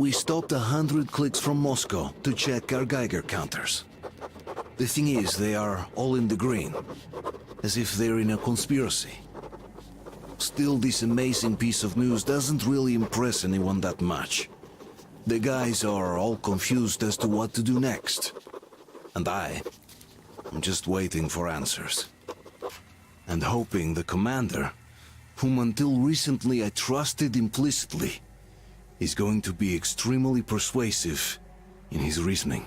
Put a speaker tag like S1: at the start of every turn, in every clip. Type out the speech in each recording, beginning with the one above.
S1: We stopped 100 clicks from Moscow to check our Geiger counters. The thing is, they are all in the green, as if they're in a conspiracy. Still, this amazing piece of news doesn't really impress anyone that much. The guys are all confused as to what to do next. And I'm just waiting for answers. And hoping the commander, whom until recently I trusted implicitly, is going to be extremely persuasive in his reasoning.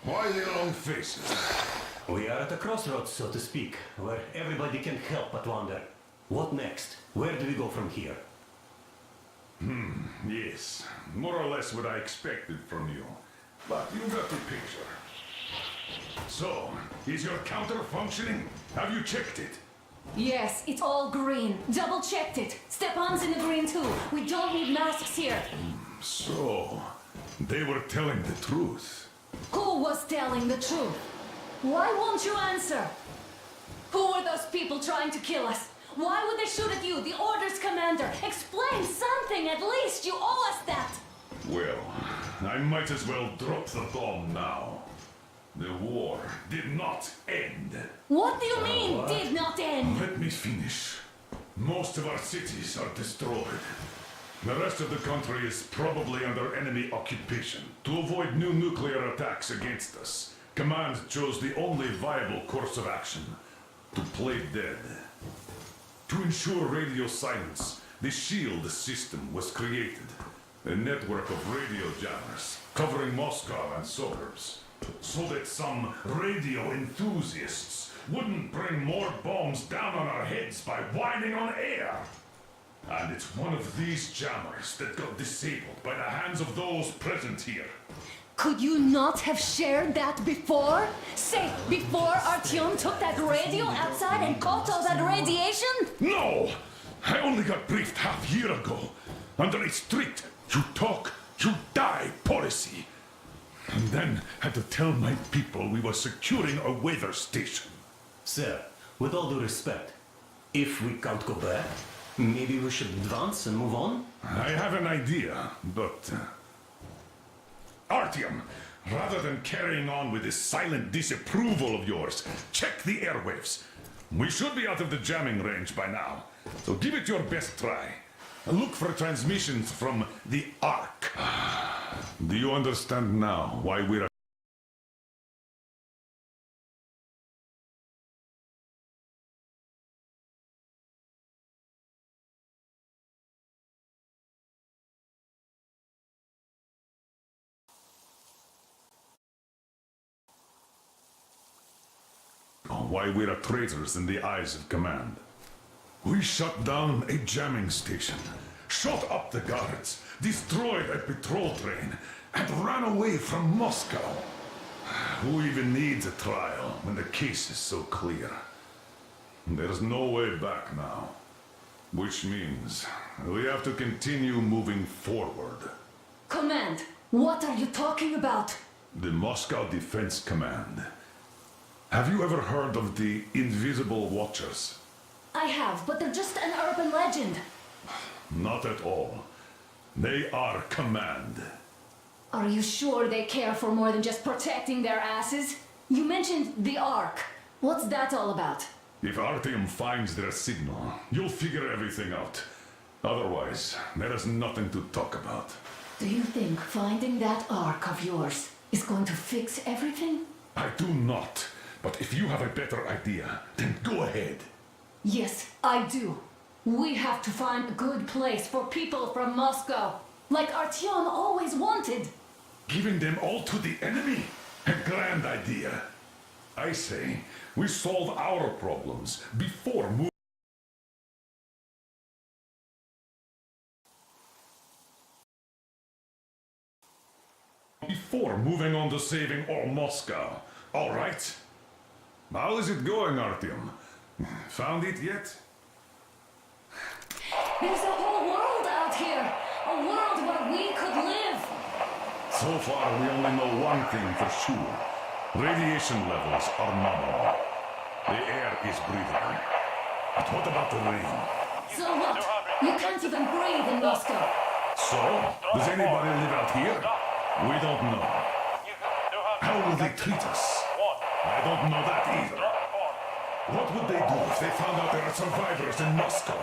S2: Why the long faces?
S3: We are at a crossroads, so to speak, where everybody can help but wonder. What next? Where do we go from here?
S2: Yes, more or less what I expected from you. But you got the picture. So, is your counter functioning? Have you checked it?
S4: Yes, it's all green. Double checked it. Stepan's in the green too. We don't need masks here.
S2: So, they were telling the truth.
S4: Who was telling the truth? Why won't you answer? Who were those people trying to kill us? Why would they shoot at you, the Order's commander? Explain something at least. You owe us that.
S2: Well, I might as well drop the bomb now. The war did not end.
S4: What do you mean, did not end?
S2: Let me finish. Most of our cities are destroyed. The rest of the country is probably under enemy occupation. To avoid new nuclear attacks against us, Command chose the only viable course of action: to play dead. To ensure radio silence, the SHIELD system was created. A network of radio jammers covering Moscow and suburbs, so that some radio enthusiasts wouldn't bring more bombs down on our heads by whining on air. And it's one of these jammers that got disabled by the hands of those present here.
S4: Could you not have shared that before? Say, before Artyom took that radio outside and caught all that radiation?
S2: No! I only got briefed half year ago, under a strict you talk, you die policy. And then had to tell my people we were securing a weather station.
S3: Sir, with all due respect, if we can't go back, maybe we should advance and move on?
S2: I have an idea, but... Artyom, rather than carrying on with this silent disapproval of yours, check the airwaves. We should be out of the jamming range by now, so give it your best try. Look for transmissions from the Ark. Do you understand now why we're... Why we're traitors in the eyes of Command. We shut down a jamming station, shot up the guards, destroyed a patrol train, and ran away from Moscow. Who even needs a trial when the case is so clear? There's no way back now. Which means we have to continue moving forward.
S4: Command, what are you talking about?
S2: The Moscow Defense Command. Have you ever heard of the Invisible Watchers?
S4: I have, but they're just an urban legend.
S2: Not at all. They are Command.
S4: Are you sure they care for more than just protecting their asses? You mentioned the Ark. What's that all about?
S2: If Artyom finds their signal, you'll figure everything out. Otherwise, there is nothing to talk about.
S4: Do you think finding that Ark of yours is going to fix everything?
S2: I do not. But if you have a better idea, then go ahead.
S4: Yes, I do. We have to find a good place for people from Moscow, like Artyom always wanted.
S2: Giving them all to the enemy? A grand idea. I say, we solve our problems before moving on to saving all Moscow. All right? How is it going, Artyom? Found it yet?
S4: There's a whole world
S2: So far, we only know one thing for sure. Radiation levels are nominal. The air is breathable. But what about the rain?
S4: So what? You can't even breathe in Moscow.
S2: So, does anybody live out here? We don't know. How will they treat us? I don't know that either. What would they do if they found out there are survivors in Moscow?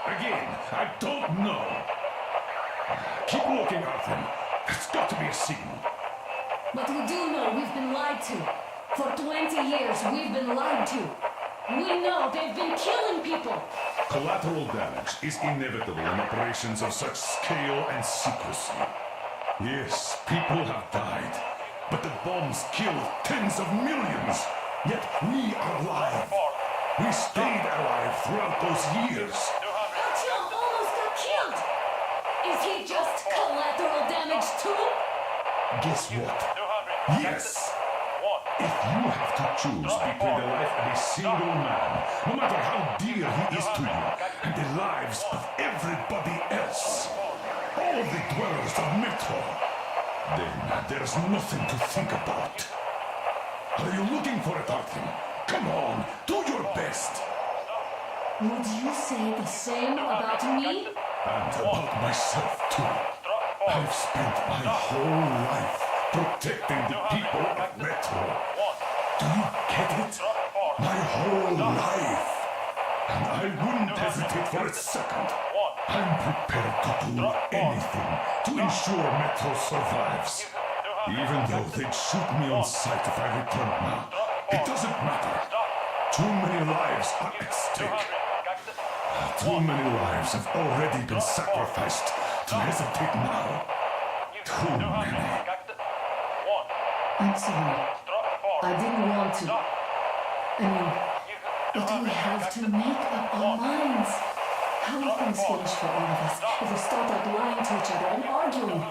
S2: Again, I don't know. Keep looking, Artem. There's got to be a signal.
S4: But we do know we've been lied to. For 20 years, we've been lied to. We know they've been killing people.
S2: Collateral damage is inevitable in operations of such scale and secrecy. Yes, people have died, but the bombs killed tens of millions. Yet we are alive. We stayed alive throughout those years.
S4: Artyom almost got killed. Is he just collateral damage too?
S2: Guess what? Yes. If you have to choose between the life of a single man, no matter how dear he is to you, and the lives of everybody else, all the dwellers of Metro, then there's nothing to think about. Are you looking for it, Artyom? Come on, do your best.
S4: Would you say the same about me?
S2: And about myself, too. I've spent my whole life protecting the people of Metro. Do you get it? My whole life. And I wouldn't hesitate for a second. I'm prepared to do anything to ensure Metro survives. Even though they'd shoot me on sight if I returned now. It doesn't matter. Too many lives are at stake. Too many lives have already been sacrificed to hesitate now. Too many.
S4: I'm sorry. I didn't want to. I mean, but we have to make up our minds. How will things finish for all of us if we start out lying to each other and arguing?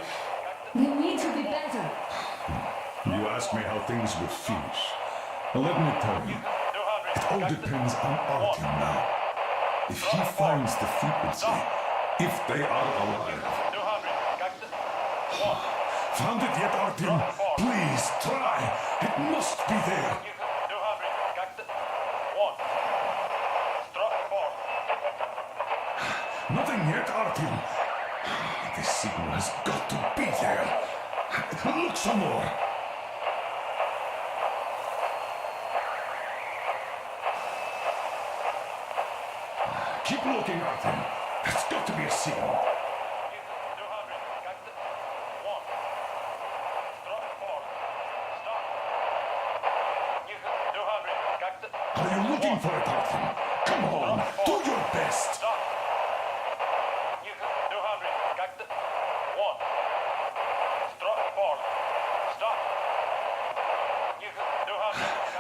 S4: We need to be better.
S2: You ask me how things will finish. Well, let me tell you. It all depends on Artyom now. If he finds the frequency, if they are alive. Found it yet, Artyom? Please, try. It must be there. Nothing yet, Artyom. The signal has got to be there. Look some more. Keep looking, Artyom. There's got to be a signal. Are you looking for it, Artyom? Come on, do your best.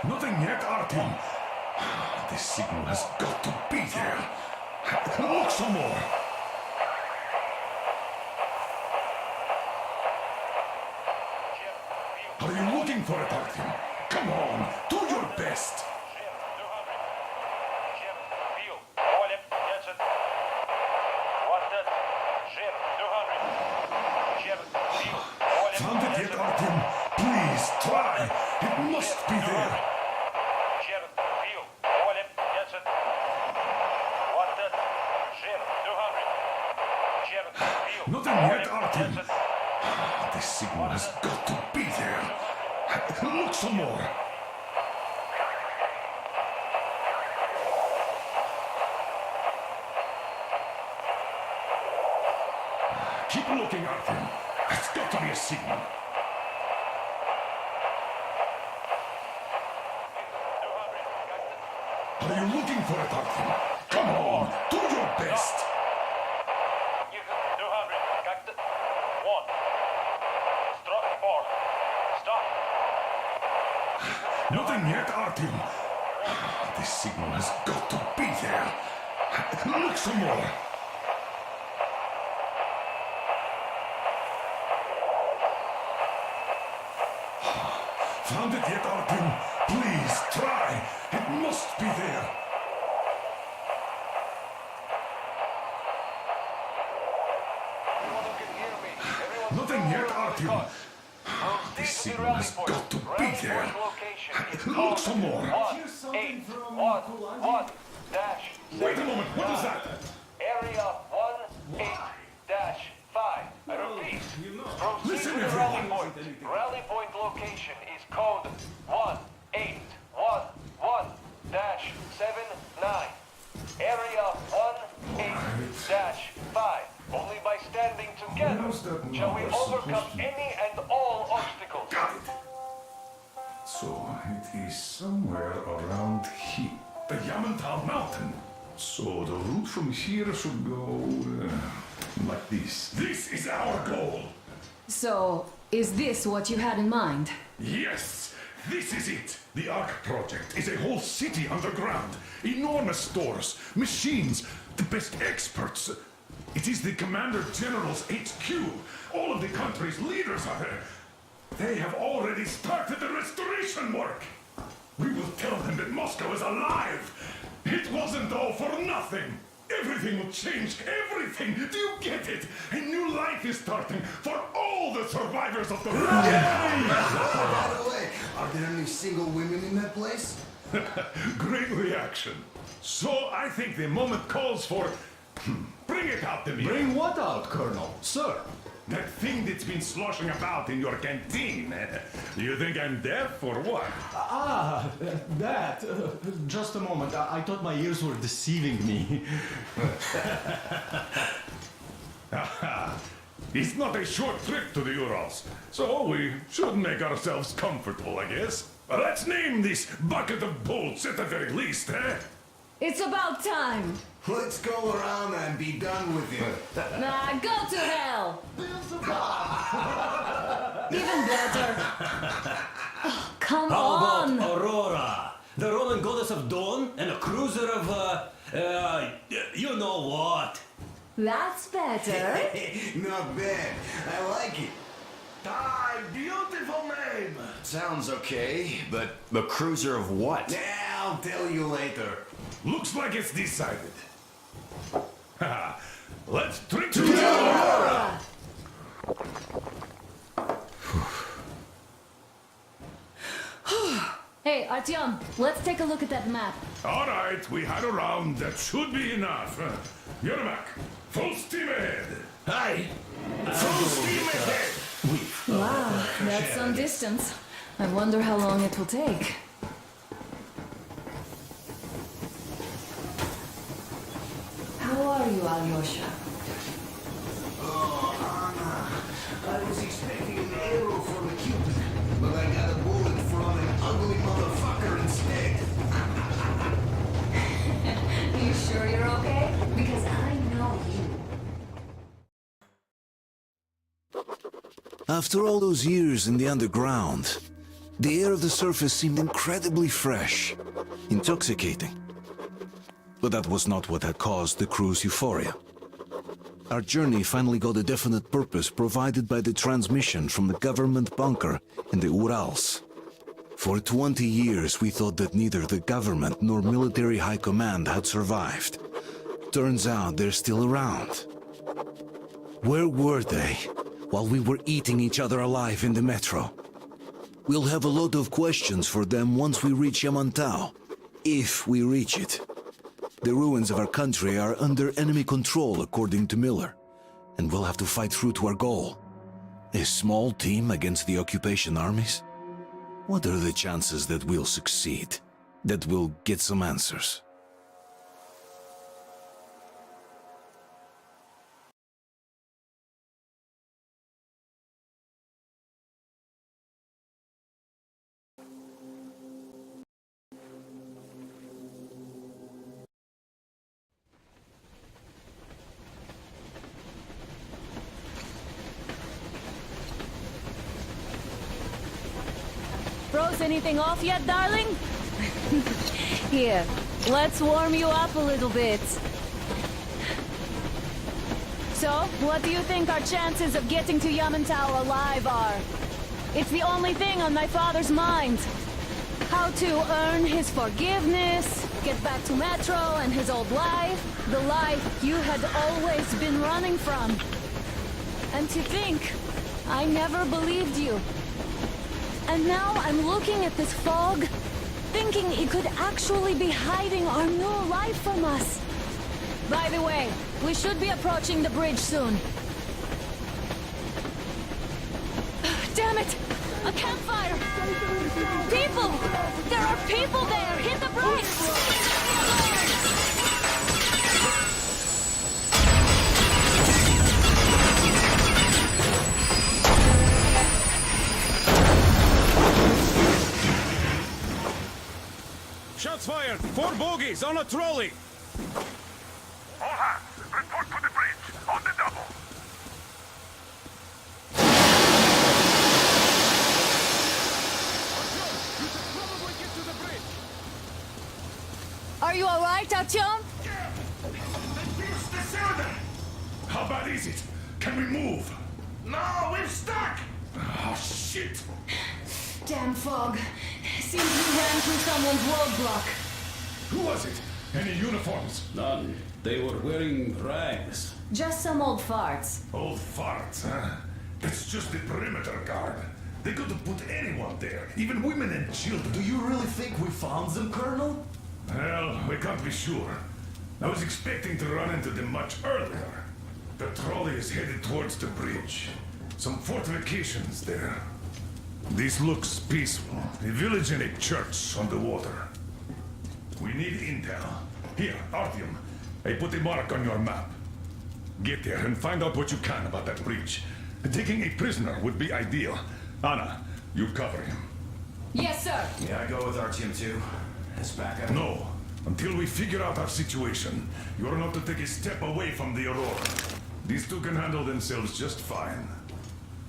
S2: Nothing yet, Artyom. The signal has got to be there. Look some more. Are you looking for it, Artyom? Come on, do your best. Found it yet, Artyom? Please, try. It must be there. Nothing yet, Artyom. The signal has got to be there. Look some more. Keep looking, Artyom. There's got to be a signal. Are you looking for it, Artyom? Come on, do your best. Nothing yet, Artyom. The signal has got to be there. Look some more. Found it yet, Artyom? Please, try. It must be there. Nothing yet, Artyom. This signal has got to be there. Look some more.
S5: 1811-7.
S2: Wait a moment, what is that?
S5: Area 18-5. I repeat. Proceed
S2: Listen,
S5: to
S2: everyone.
S5: rally point. Rally point location is code 1811-79. Area 18-5. Only by standing together
S2: Where's that
S5: shall we
S2: number
S5: overcome
S2: supposed to be?
S5: any and all obstacles.
S2: Got it. So it is somewhere around here. The Yamantau Mountain. So the route from here should go like this. This is our goal.
S4: So, is this what you had in mind?
S2: Yes, this is it. The Ark Project is a whole city underground. Enormous stores, machines, the best experts. It is the Commander General's HQ. All of the country's leaders are there. They have already started the restoration work. We will tell them that Moscow is alive. It wasn't all for nothing. Everything will change, everything. Do you get it? A new life is starting for all the survivors of the war.
S6: By the way, are there any single women in that place?
S2: Great reaction. So I think the moment calls for... Bring it out to me.
S7: Bring what out, Colonel? Sir?
S2: That thing that's been sloshing about in your canteen. You think I'm deaf or what?
S7: That. Just a moment. I thought my ears were deceiving me.
S2: It's not a short trip to the Urals, so we should make ourselves comfortable, I guess. Let's name this bucket of bolts at the very least, eh?
S4: It's about time!
S6: Let's go around and be done with it.
S4: Nah, go to hell! Even better. Oh, come
S3: How
S4: on!
S3: about Aurora? The Roman goddess of dawn and a cruiser of, you know what?
S4: That's better.
S6: Not bad. I like it.
S7: Beautiful name!
S6: Sounds okay, but the cruiser of what? Yeah, I'll tell you later.
S2: Looks like it's decided. Let's drink to Aurora!
S4: Hey, Artyom, let's take a look at that map.
S2: All right, we had a round. That should be enough. Yermak, full steam ahead.
S7: Hey!
S2: Full steam ahead.
S4: Wow, that's some distance. I wonder how long it will take. How are you, Alyosha?
S6: Oh, Anna. I was expecting an arrow from a Cupid, but I got a bullet from an ugly motherfucker instead.
S4: You sure you're okay? Because I know you.
S1: After all those years in the underground, the air of the surface seemed incredibly fresh, intoxicating. But that was not what had caused the crew's euphoria. Our journey finally got a definite purpose provided by the transmission from the government bunker in the Urals. For 20 years we thought that neither the government nor military high command had survived. Turns out they're still around. Where were they while we were eating each other alive in the metro? We'll have a lot of questions for them once we reach Yamantau, if we reach it. The ruins of our country are under enemy control, according to Miller, and we'll have to fight through to our goal. A small team against the occupation armies? What are the chances that we'll succeed? That we'll get some answers?
S4: Froze anything off yet, darling? Here, let's warm you up a little bit. So, what do you think our chances of getting to Yamantau alive are? It's the only thing on my father's mind. How to earn his forgiveness, get back to Metro and his old life, the life you had always been running from. And to think, I never believed you. And now I'm looking at this fog, thinking it could actually be hiding our new life from us. By the way, we should be approaching the bridge soon. Damn it! A campfire! People! There are people there! Hit the brakes!
S8: Shots fired! 4 bogies on a trolley!
S2: All hands, report to the bridge, on the double.
S8: You should probably get to the bridge!
S4: Are you alright, Artyom?
S2: Pierce the cylinder! How bad is it? Can we move? No, we're stuck! Oh, shit!
S4: Damn fog. Seems we ran through someone's roadblock.
S2: Who was it? Any uniforms?
S8: None. They were wearing rags.
S4: Just some old farts.
S2: Old farts, huh? That's just the perimeter guard. They could have put anyone there, even women and children.
S6: Do you really think we found them, Colonel?
S2: Well, we can't be sure. I was expecting to run into them much earlier. The trolley is headed towards the bridge. Some fortifications there. This looks peaceful. A village and a church on the water. We need intel. Here, Artyom. I put a mark on your map. Get there and find out what you can about that bridge. Taking a prisoner would be ideal. Anna, you cover him.
S4: Yes, sir.
S6: Yeah, I go with Artyom too. As backup.
S2: No. Until we figure out our situation, you are not to take a step away from the Aurora. These two can handle themselves just fine.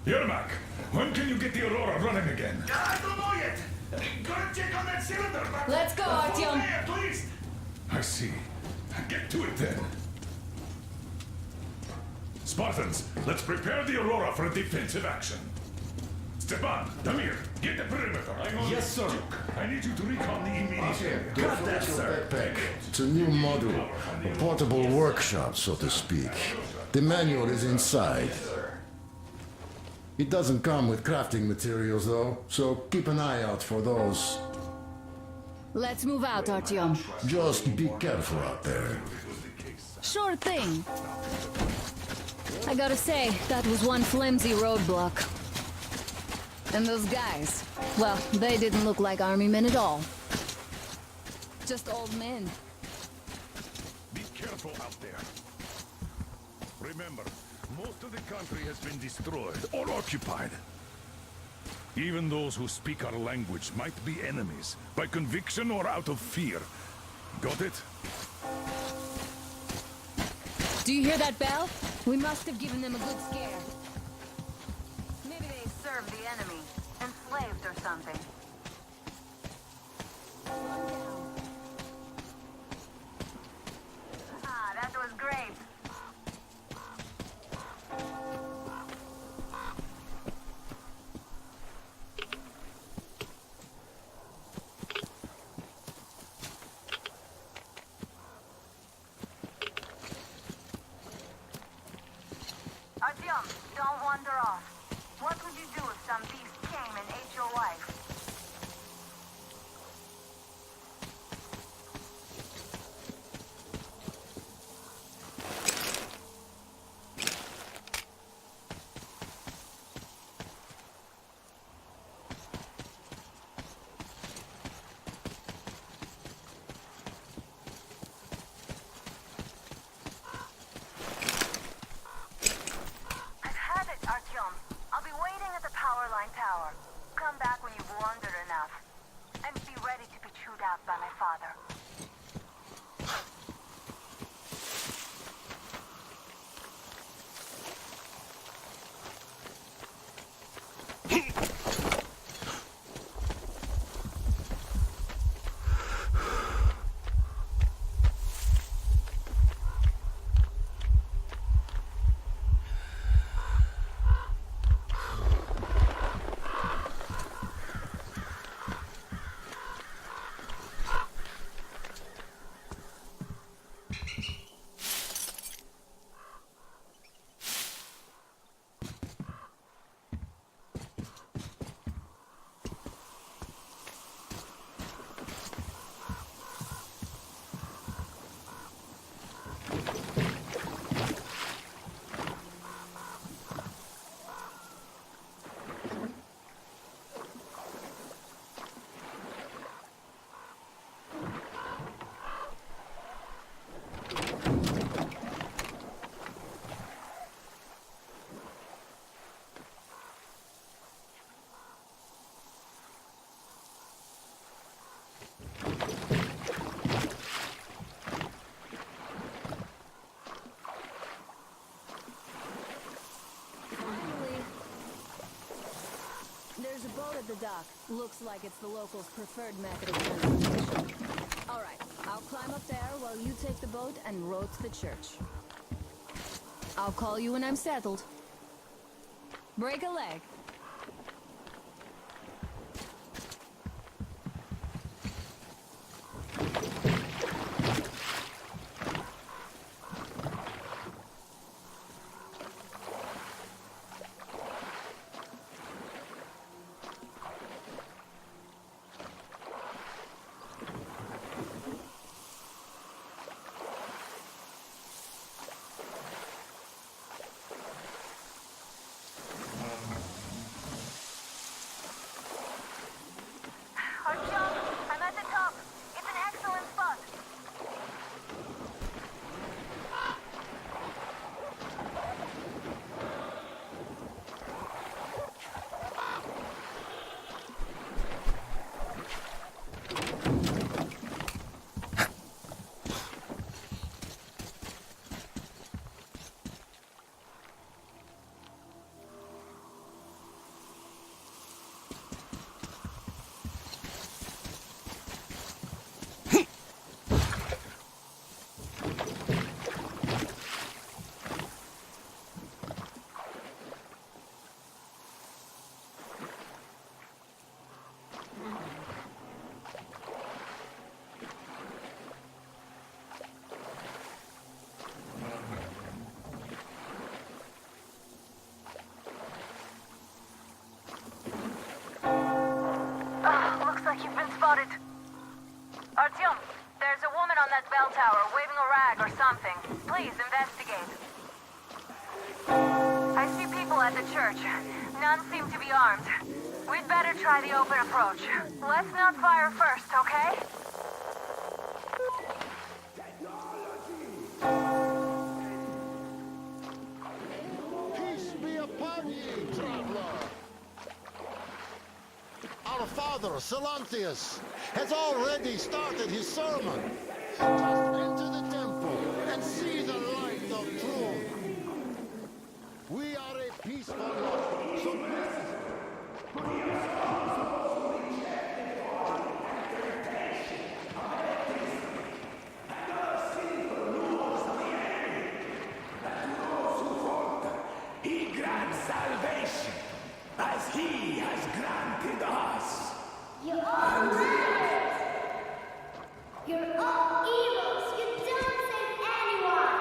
S2: Yermak, when can you get the Aurora running again? I don't know yet. Gotta check on that cylinder.
S4: Let's go, Artyom.
S2: At least. I see. Get to it then. Spartans, let's prepare the Aurora for a defensive action. Stepan, Damir, get the perimeter.
S7: Yes, sir.
S2: I need you to recon the immediate area. Got that, sir.
S9: Backpack. It's a new module, a portable workshop, so to speak. The manual is inside. It doesn't come with crafting materials, though, so keep an eye out for those.
S4: Let's move out, Artyom.
S9: Just be careful out there.
S4: Sure thing. I gotta say, that was one flimsy roadblock. And those guys, well, they didn't look like army men at all. Just old men.
S2: Be careful out there. Remember, most of the country has been destroyed or occupied. Even those who speak our language might be enemies, by conviction or out of fear. Got it?
S4: Do you hear that bell? We must have given them a good scare.
S10: Maybe they served the enemy, enslaved or something. Ah, that was great. Artyom, don't wander off. What would you do if some beast came and ate your wife? I've had it, Artyom. I'll be waiting at the power line tower. Come back when you've
S4: There's a boat at the dock. Looks like it's the locals' preferred method of transportation. All right, I'll climb up there while you take the boat and row to the church. I'll call you when I'm settled. Break a leg.
S10: Artyom, I'm at the top. It's an excellent spot. Looks like you've been spotted. Artyom, there's a woman on that bell tower waving a rag or something. Please investigate. I see people at the church. None seem to be armed. We'd better try the open approach. Let's not fire first, okay?
S9: Peace be upon you, traveler. Our father, Silantius, has already started his sermon. Just enter the temple and see the light of truth. We are a peaceful lot, so
S6: He grants salvation, as he has granted us.
S11: You're all murderers! You're all evils! You don't save anyone!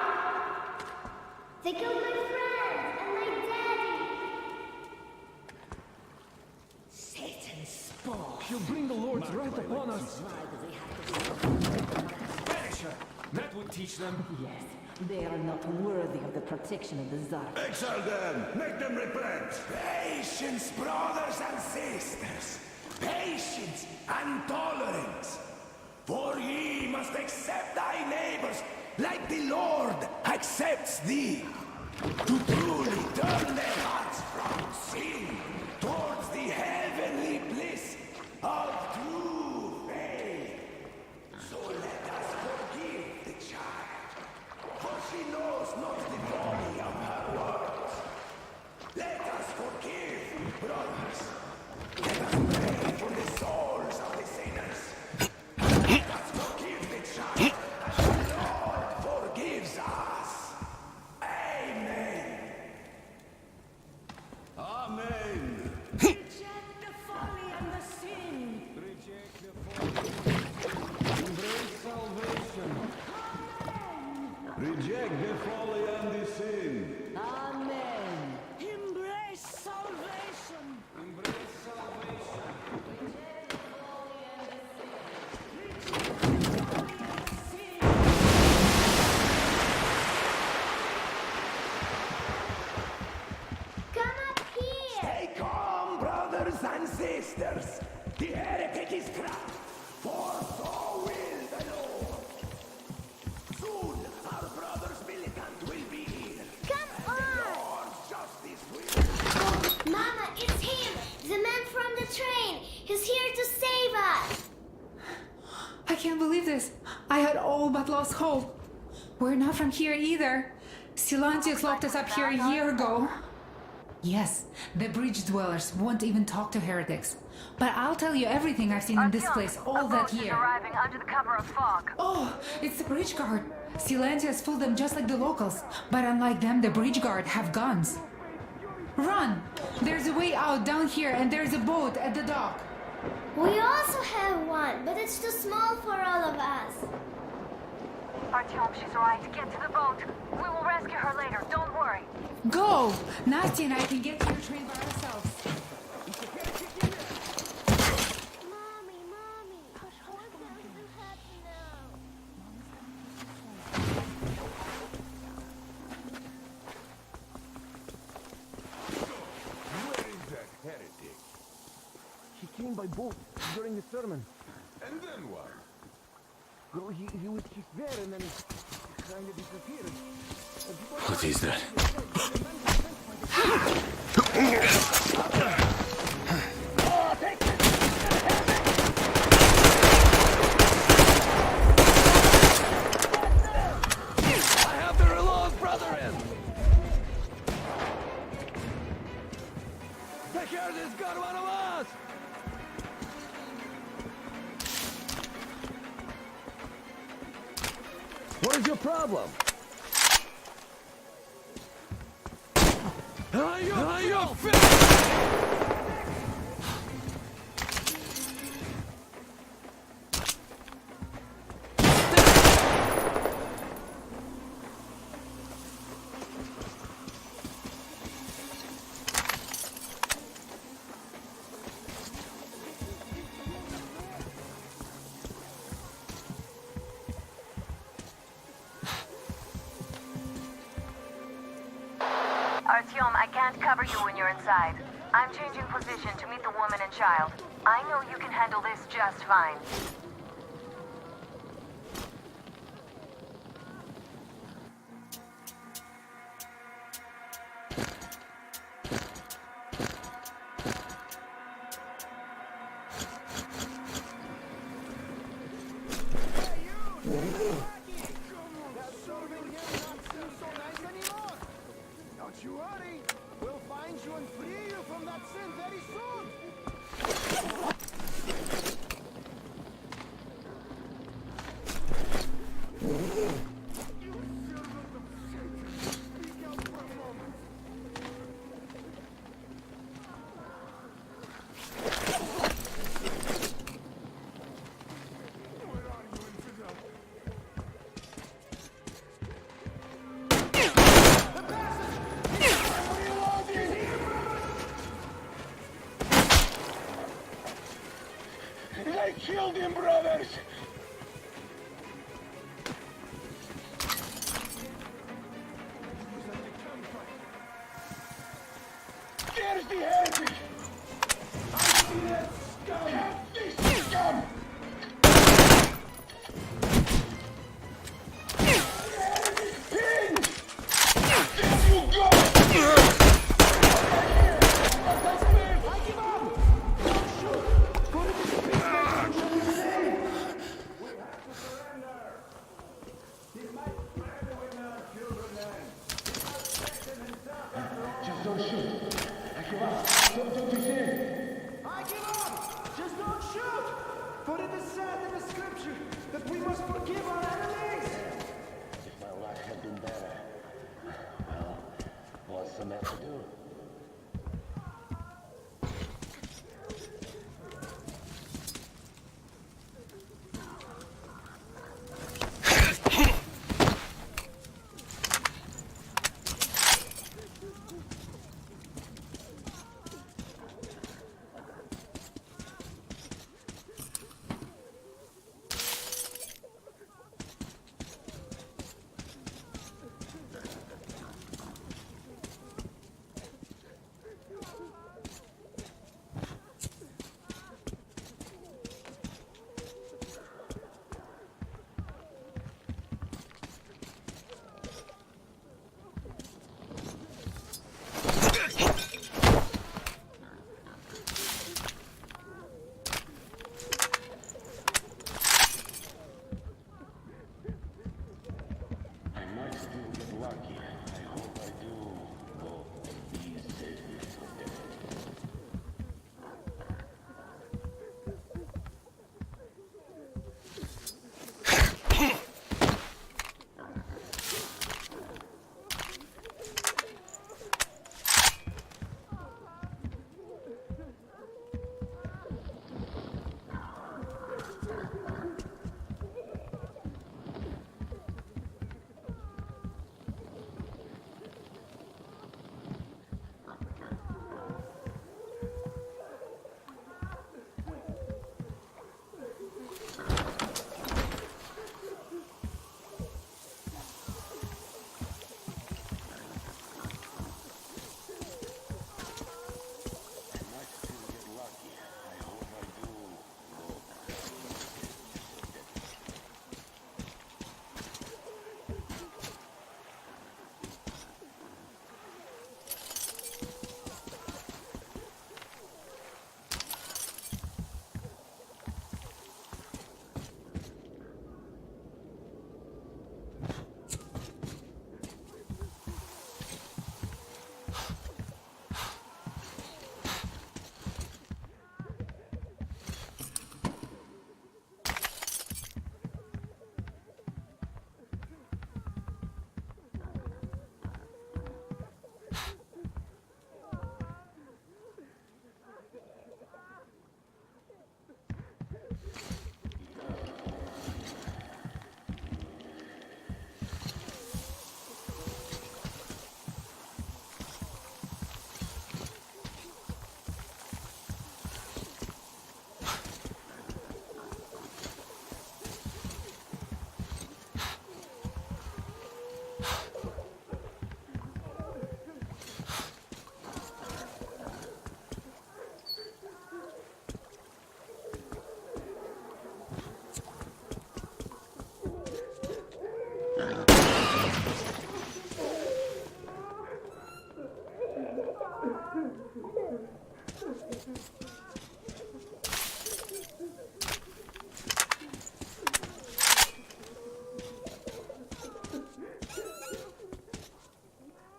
S11: They killed my friends and my daddy! Satan spoke!
S8: He'll bring the Lord's wrath upon us.
S6: Punish her. That would teach them.
S12: Yes, they are not worthy of the protection of the Tsar.
S6: Exile them. Make them repent. Patience, brothers and sisters. Patience and tolerance. For ye must accept thy neighbors like the Lord accepts thee. To truly turn their hearts from sin towards the heavenly bliss of true faith. So let us forgive the child, for she knows not the folly of her words. Let us forgive, brothers. Let us pray for the souls of the sinners. Let us forgive the child, as the Lord forgives us. Amen. Amen.
S12: Reject the folly and the sin!
S8: Reject the folly. Embrace salvation. Reject the folly and the sin.
S12: Amen! Embrace salvation!
S8: Embrace salvation.
S12: Reject the folly and the sin!
S13: can't believe this. I had all but lost hope. We're not from here either. Silantius locked us up here a year ago. Yes, the bridge dwellers won't even talk to heretics. But I'll tell you everything I've seen in this place all that year.
S10: Arriving under the cover of fog.
S13: Oh, it's the bridge guard. Silantius fooled them just like the locals. But unlike them, the bridge guard have guns. Run! There's a way out down here and there's a boat at the dock.
S11: We also have one, but it's too small for all of us.
S10: Artyom, she's right. Get to the boat. We will rescue her later. Don't worry.
S13: Go! Nasty and I can get to your train by ourselves.
S11: Mommy, what's going to happen now?
S8: Where is that heretic? He came by boat during the sermon. And then what? Well, he was just there and then kind of disappeared.
S1: What is that?
S6: I have the reload, brethren! Take care of this gun, one of us! What is your problem? Are you
S10: Artyom, I can't cover you when you're inside. I'm changing position to meet the woman and child. I know you can handle this just fine.
S8: Don't you worry. We'll find you and free you from that sin very soon.
S6: They killed him, brothers! There's the heretic! I see that scum! Have this scum! The heretic's pinned! There you go!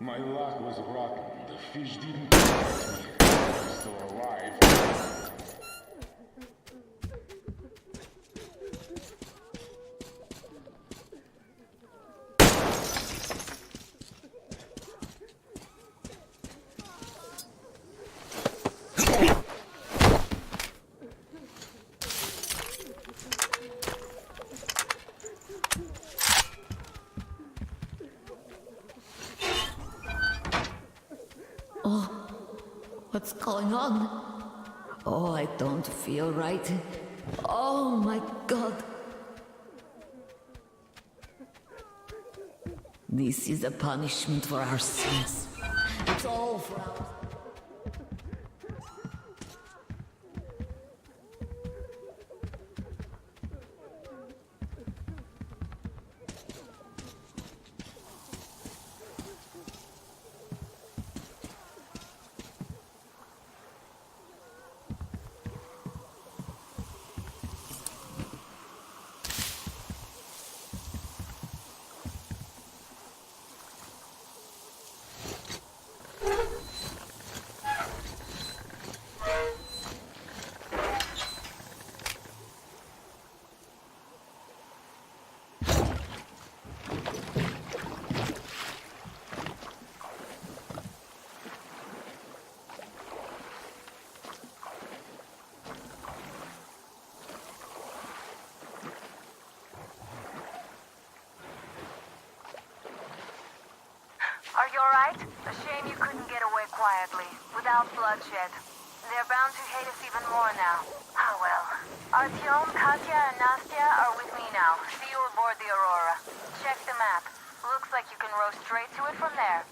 S14: My luck was rotten. The fish didn't protect me. I'm still alive.
S12: What's going on? Oh, I don't feel right. Oh my god. This is a punishment for our sins. It's all for our...
S10: Are you alright? A shame you couldn't get away quietly, without bloodshed. They're bound to hate us even more now. Ah well. Artyom, Katya, and Nastya are with me now. See you aboard the Aurora. Check the map. Looks like you can row straight to it from there.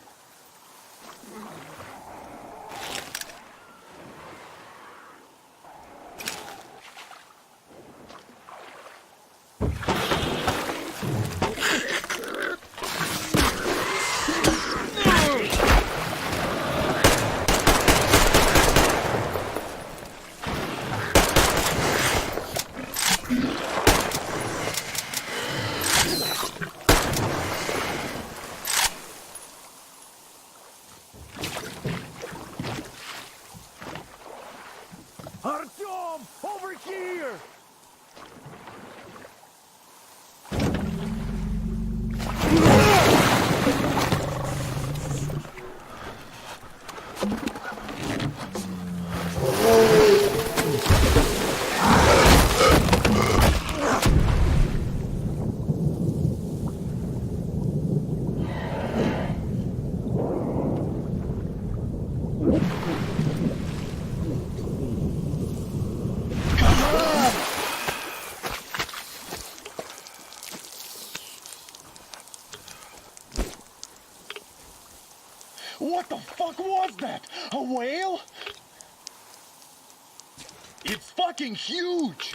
S14: What the fuck was that? A whale? It's fucking huge!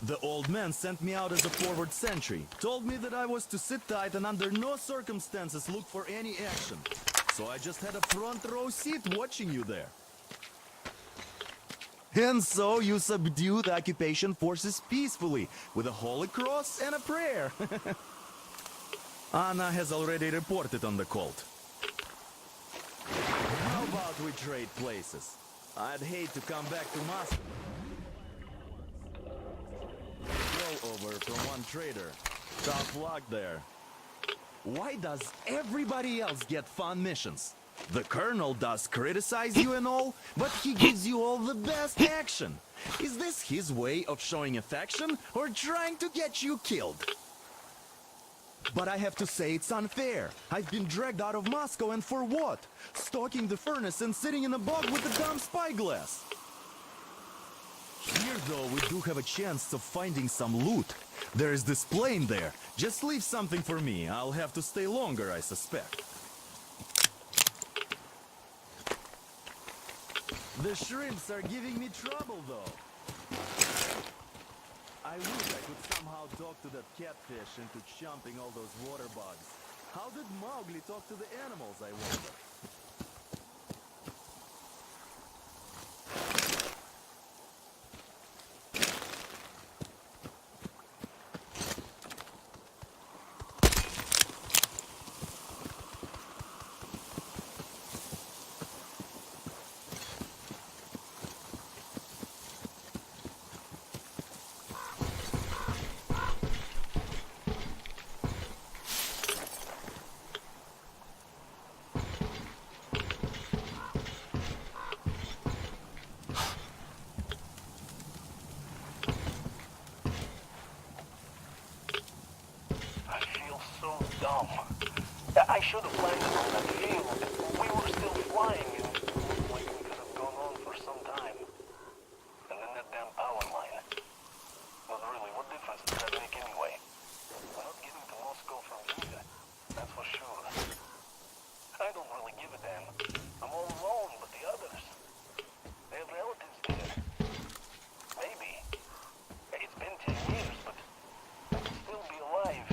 S15: The old man sent me out as a forward sentry. Told me that I was to sit tight and under no circumstances look for any action. So I just had a front row seat watching you there. And so you subdued the occupation forces peacefully, with a holy cross and a prayer. Anna has already reported on the cult. How about we trade places? I'd hate to come back to Moscow. Go over from one trader. Tough luck there. Why does everybody else get fun missions? The colonel does criticize you and all, but he gives you all the best action. Is this his way of showing affection or trying to get you killed? But I have to say it's unfair. I've been dragged out of Moscow, and for what? Stalking the furnace and sitting in a bog with a dumb spyglass. Here, though, we do have a chance of finding some loot. There is this plane there. Just leave something for me. I'll have to stay longer, I suspect. The shrimps are giving me trouble, though. I wish I could somehow talk to that catfish into chomping all those water bugs. How did Mowgli talk to the animals, I wonder?
S5: I should have landed on that field. We were still flying and like we could have gone on for some time. And then that damn power line. But really, what difference does that make anyway? We're not getting to Moscow from here. That's for sure. I don't really give a damn. I'm all alone, but the others, they have relatives there. Maybe. It's been 10 years, but I could still be alive.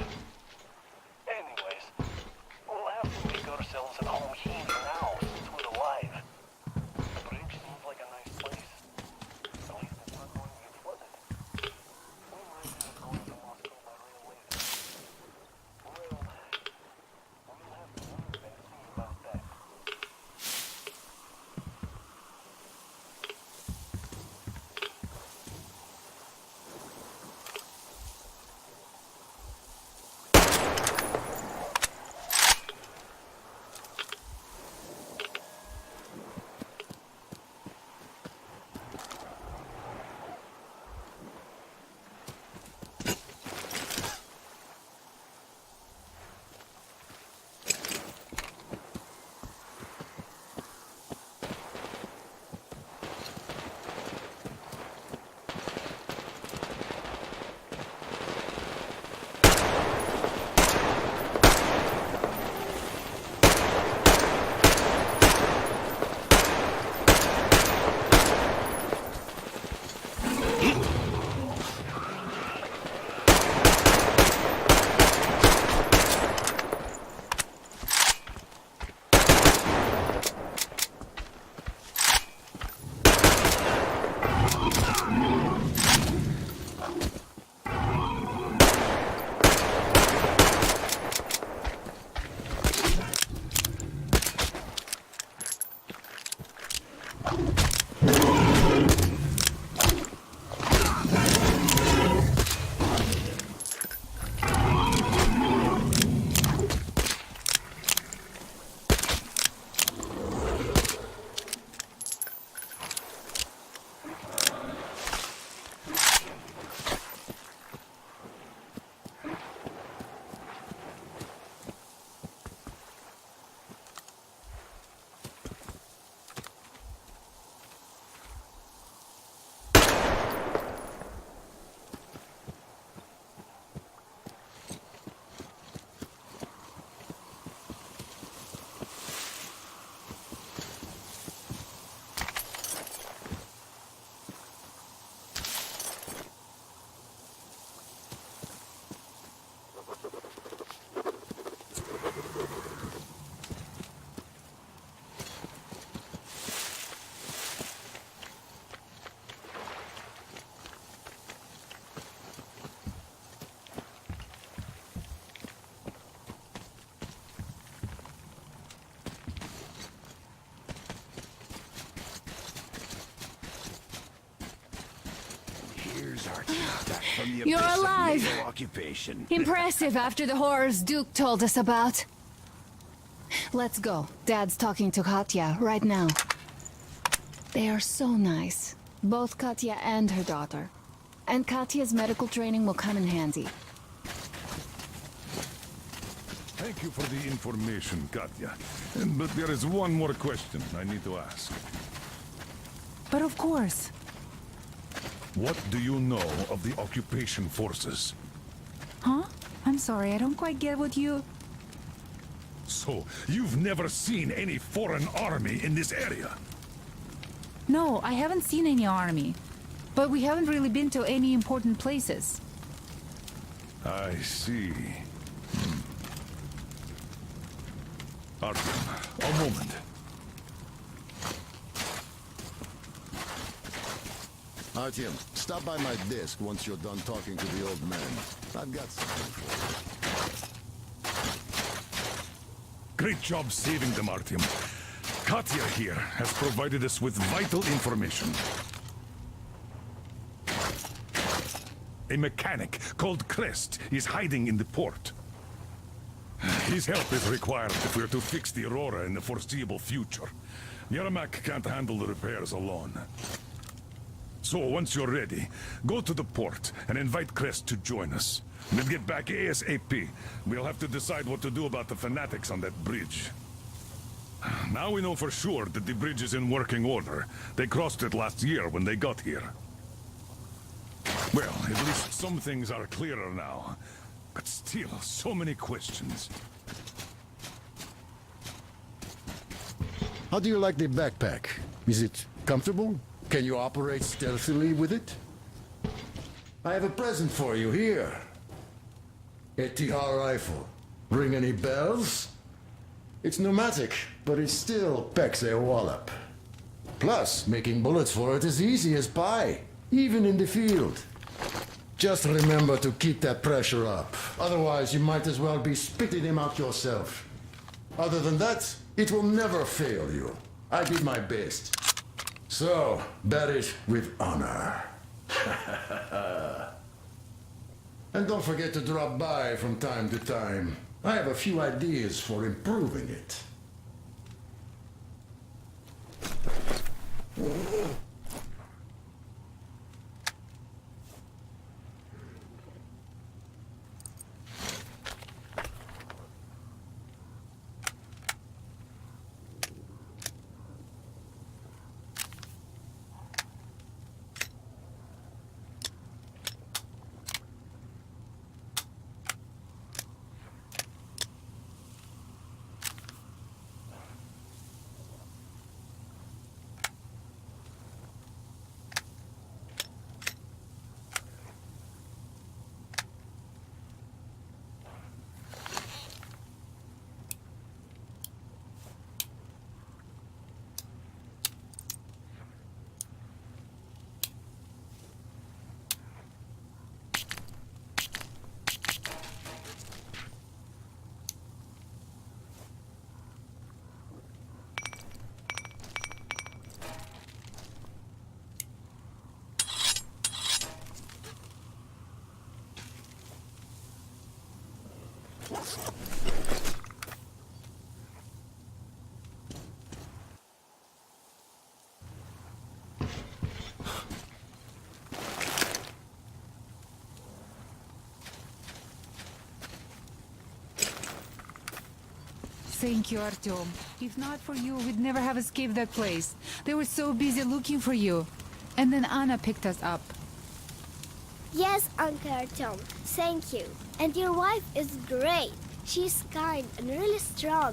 S5: Anyways, we'll have to make ourselves at home
S6: Back from the
S4: You're
S6: abyss of
S4: alive.
S6: NATO occupation.
S4: Impressive after the horrors Duke told us about. Let's go. Dad's talking to Katya right now. They are so nice. Both Katya and her daughter. And Katya's medical training will come in handy.
S2: Thank you for the information, Katya. But there is one more question I need to ask.
S13: But of course.
S2: What do you know of the occupation forces?
S13: Huh? I'm sorry, I don't quite get what you...
S2: So, you've never seen any foreign army in this area?
S13: No, I haven't seen any army. But we haven't really been to any important places.
S2: I see. Artyom, a moment.
S9: Artyom, stop by my desk once you're done talking to the old man. I've got something for you.
S2: Great job saving them, Artyom. Katya here has provided us with vital information. A mechanic called Crest is hiding in the port. His help is required if we're to fix the Aurora in the foreseeable future. Yermak can't handle the repairs alone. So, once you're ready, go to the port and invite Crest to join us. We'll get back ASAP. We'll have to decide what to do about the fanatics on that bridge. Now we know for sure that the bridge is in working order. They crossed it last year when they got here. Well, at least some things are clearer now. But still, so many questions.
S9: How do you like the backpack? Is it comfortable? Can you operate stealthily with it? I have a present for you here. A TR rifle. Ring any bells? It's pneumatic, but it still packs a wallop. Plus, making bullets for it is easy as pie, even in the field. Just remember to keep that pressure up. Otherwise, you might as well be spitting him out yourself. Other than that, it will never fail you. I did my best. So, bear it with honor. And don't forget to drop by from time to time. I have a few ideas for improving it.
S13: Thank you, Artyom. If not for you, we'd never have escaped that place. They were so busy looking for you. And then Anna picked us up.
S11: Yes, Uncle Artyom. Thank you. And your wife is great. She's kind and really strong.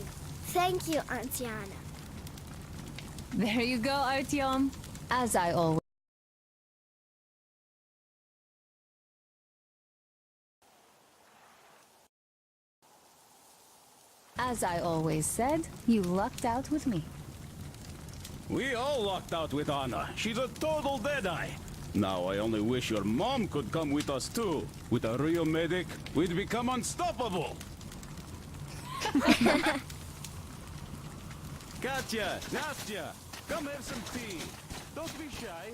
S11: Thank you, Auntie Anna.
S4: There you go, Artyom. As I always... As I always said, you lucked out with me.
S16: We all lucked out with Anna. She's a total deadeye. Now I only wish your mom could come with us too. With a real medic, we'd become unstoppable. Katya, Nastya, come have some tea. Don't be shy.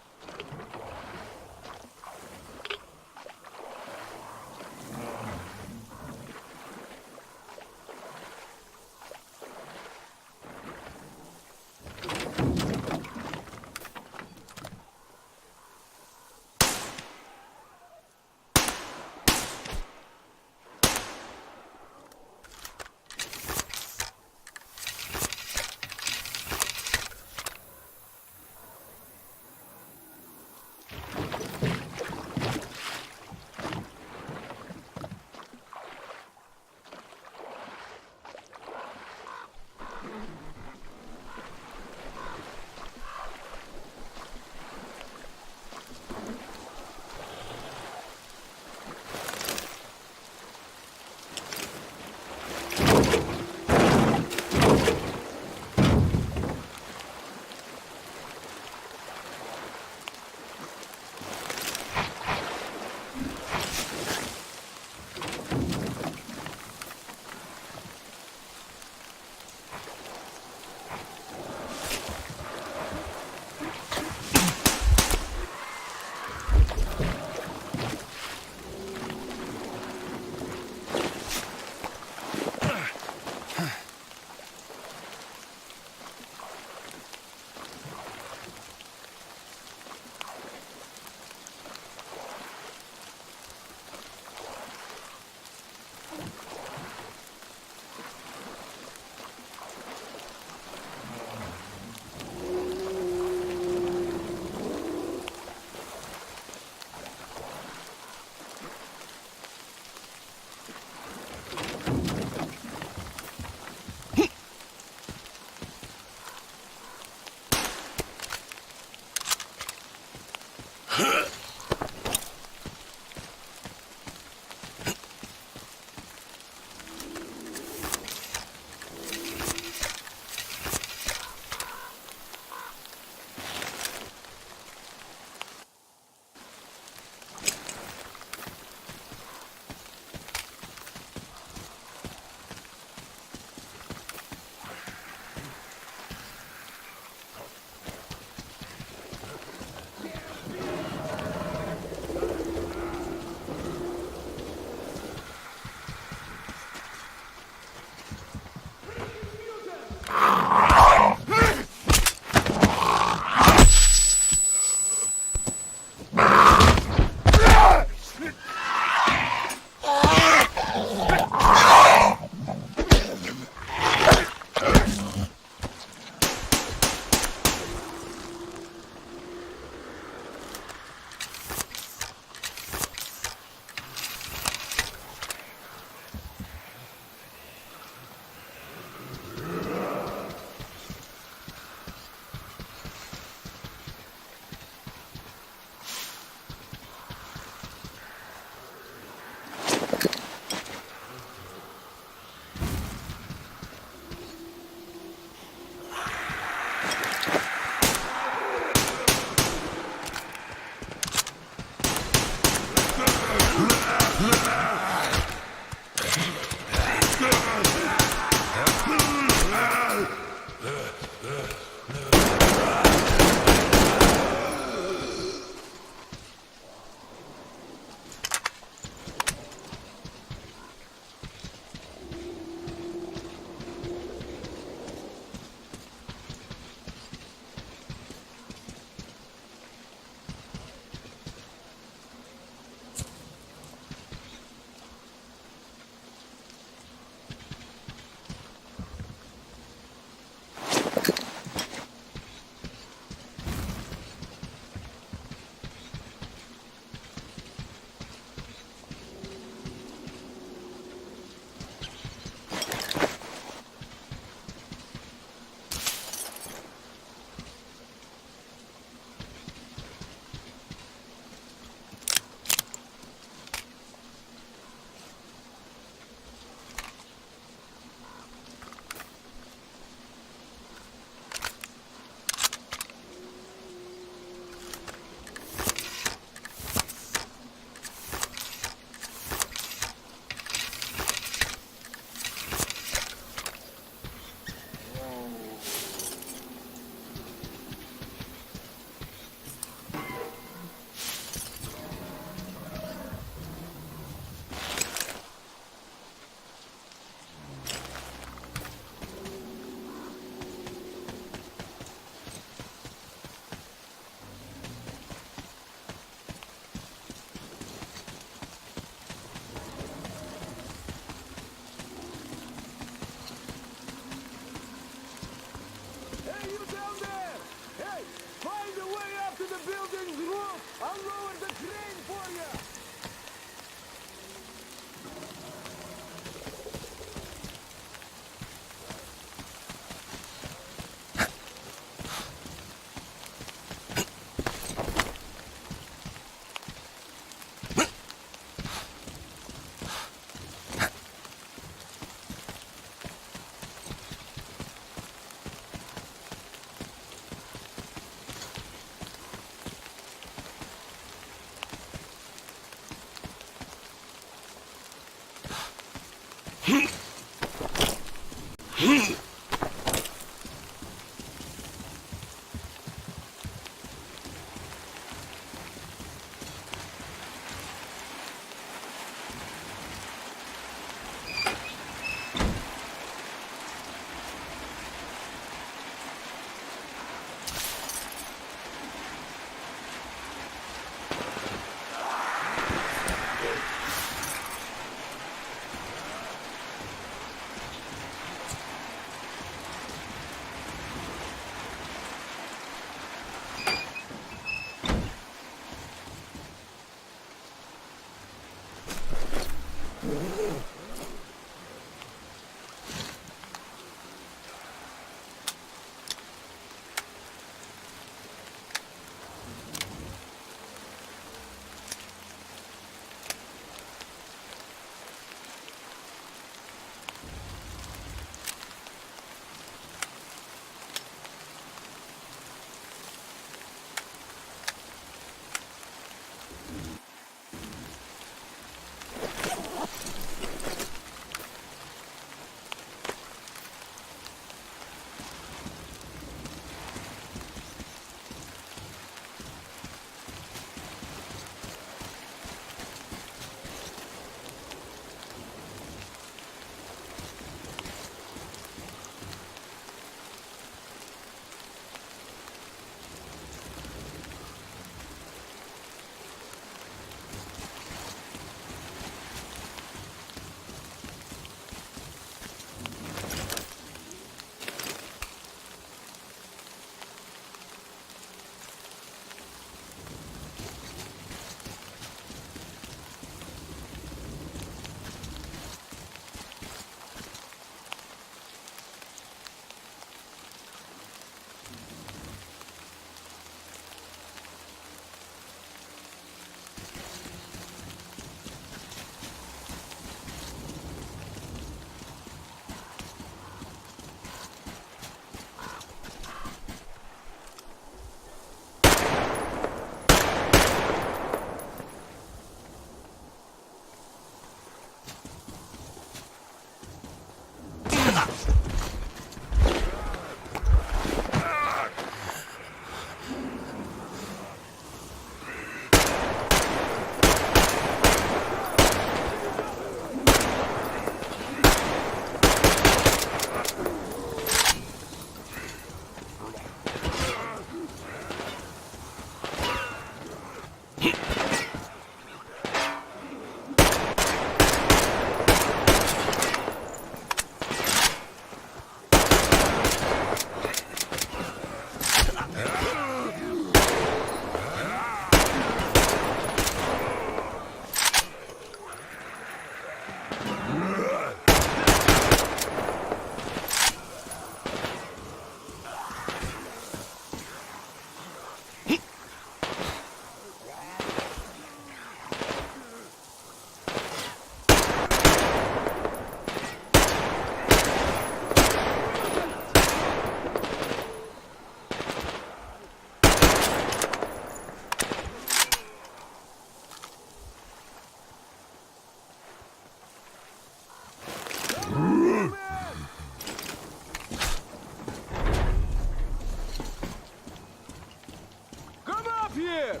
S8: here!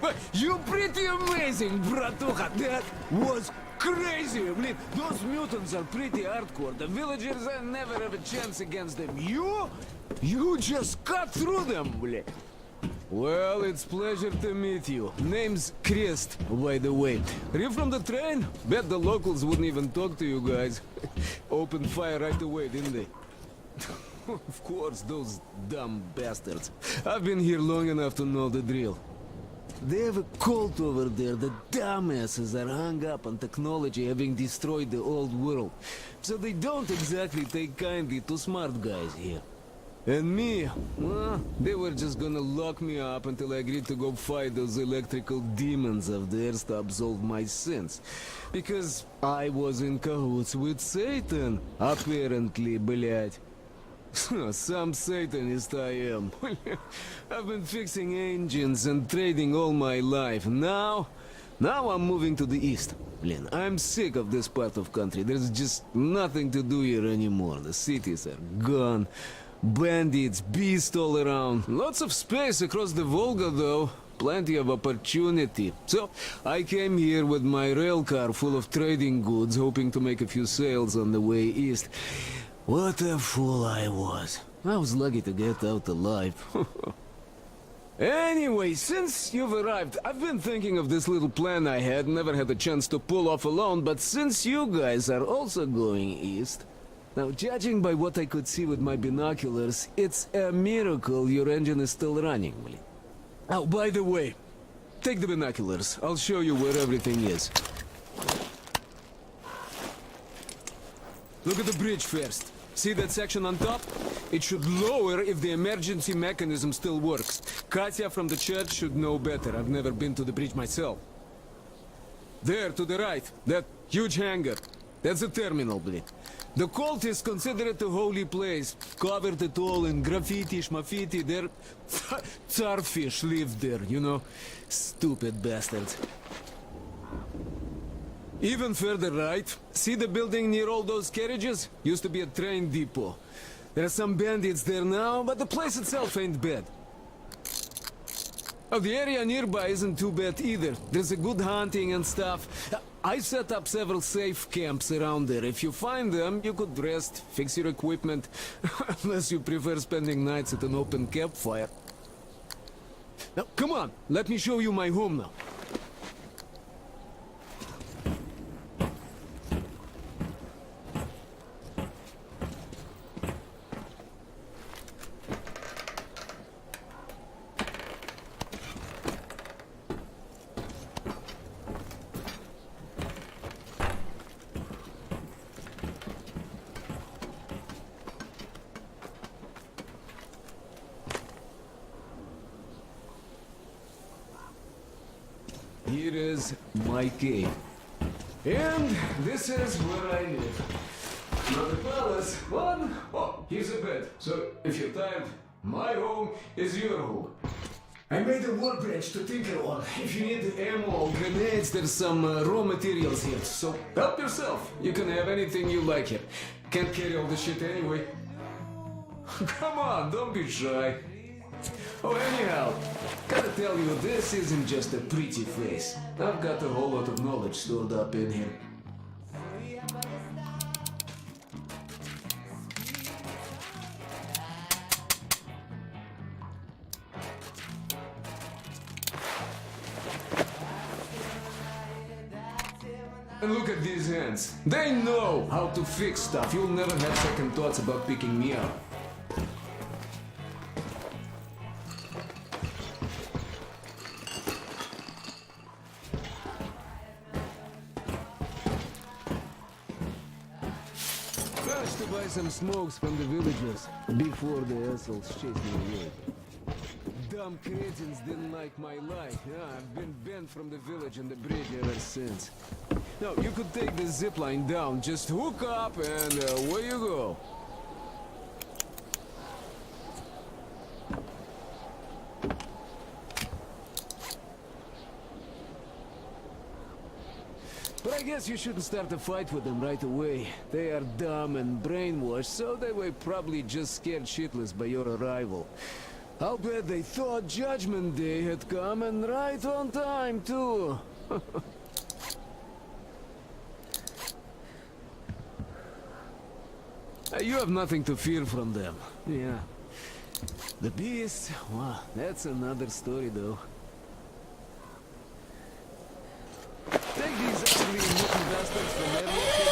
S8: But you pretty amazing, bratuха. That was crazy. Блин, those mutants are pretty hardcore. The villagers never have a chance against them. You just cut through them, блин. Well, it's pleasure to meet you. Name's Crest, by the way. Are you from the train? Bet the locals wouldn't even talk to you guys. Opened fire right away, didn't they? Of course, those dumb bastards. I've been here long enough to know the drill. They have a cult over there. The dumbasses are hung up on technology having destroyed the old world. So they don't exactly take kindly to smart guys here. And me, well, they were just gonna lock me up until I agreed to go fight those electrical demons of theirs to absolve my sins. Because I was in cahoots with Satan, apparently, блядь. Some Satanist I am. I've been fixing engines and trading all my life. Now I'm moving to the east. Blin, I'm sick of this part of country. There's just nothing to do here anymore. The cities are gone. Bandits, beasts all around. Lots of space across the Volga, though. Plenty of opportunity. So, I came here with my rail car full of trading goods, hoping to make a few sales on the way east. What a fool I was. I was lucky to get out alive. Anyway, since you've arrived, I've been thinking of this little plan I had, never had a chance to pull off alone, but since you guys are also going east... Now, judging by what I could see with my binoculars, it's a miracle your engine is still running, Willie. Oh, by the way, take the binoculars. I'll show you where everything is. Look at the bridge first. See that section on top? It should lower if the emergency mechanism still works. Katya from the church should know better. I've never been to the bridge myself. There, to the right, that huge hangar. That's a terminal, Willie. The cultists consider it a holy place, covered it all in graffiti, schmaffiti. Their starfish live there, you know? Stupid bastards. Even further right, see the building near all those carriages? Used to be a train depot. There are some bandits there now, but the place itself ain't bad. Oh, the area nearby isn't too bad either. There's a good hunting and stuff. I set up several safe camps around there. If you find them, you could rest, fix your equipment, unless you prefer spending nights at an open campfire. Now, come on, let me show you my home now. Here is my cave. And this is where I live. Not a palace, but... Oh, here's a bed. So, if you're tired, my home is your home. I made a workbench to tinker on. If you need ammo or grenades, there's some raw materials here. So, help yourself. You can have anything you like here. Can't carry all the shit anyway. Come on, don't be shy. Oh, anyhow, gotta tell you, this isn't just a pretty face. I've got a whole lot of knowledge stored up in here. And look at these hands. They know how to fix stuff. You'll never have second thoughts about picking me up. First to buy some smokes from the villagers before the assholes chase me away. Dumb cretins didn't like my life. Yeah, I've been banned from the village and the bridge ever since. Now, you could take the zipline down, just hook up and away you go. But I guess you shouldn't start a fight with them right away. They are dumb and brainwashed, so they were probably just scared shitless by your arrival. I'll bet they thought Judgment Day had come, and right on time, too. You have nothing to fear from them. Yeah. The beast, well, that's another story, though. Take these ugly mutant bastards from everywhere.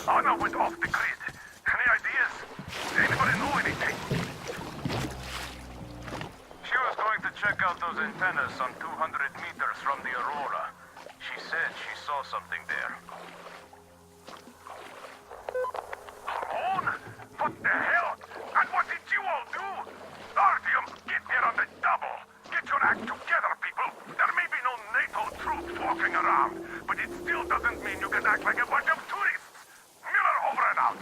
S5: Anna went off the grid. Any ideas? Anybody know anything? She was going to check out those antennas some 200 meters from the Aurora. She said she saw something there. Alone? What the hell? And what did you all do? Artyom, get here on the double. Get your act together, people. There may be no NATO troops walking around, but it still doesn't mean you can act like a bunch of tourists. Miller over and out.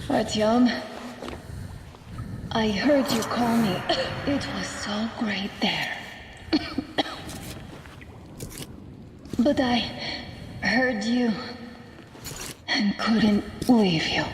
S10: Artyom, I heard you call me. It was so great there. But I heard you and couldn't leave you.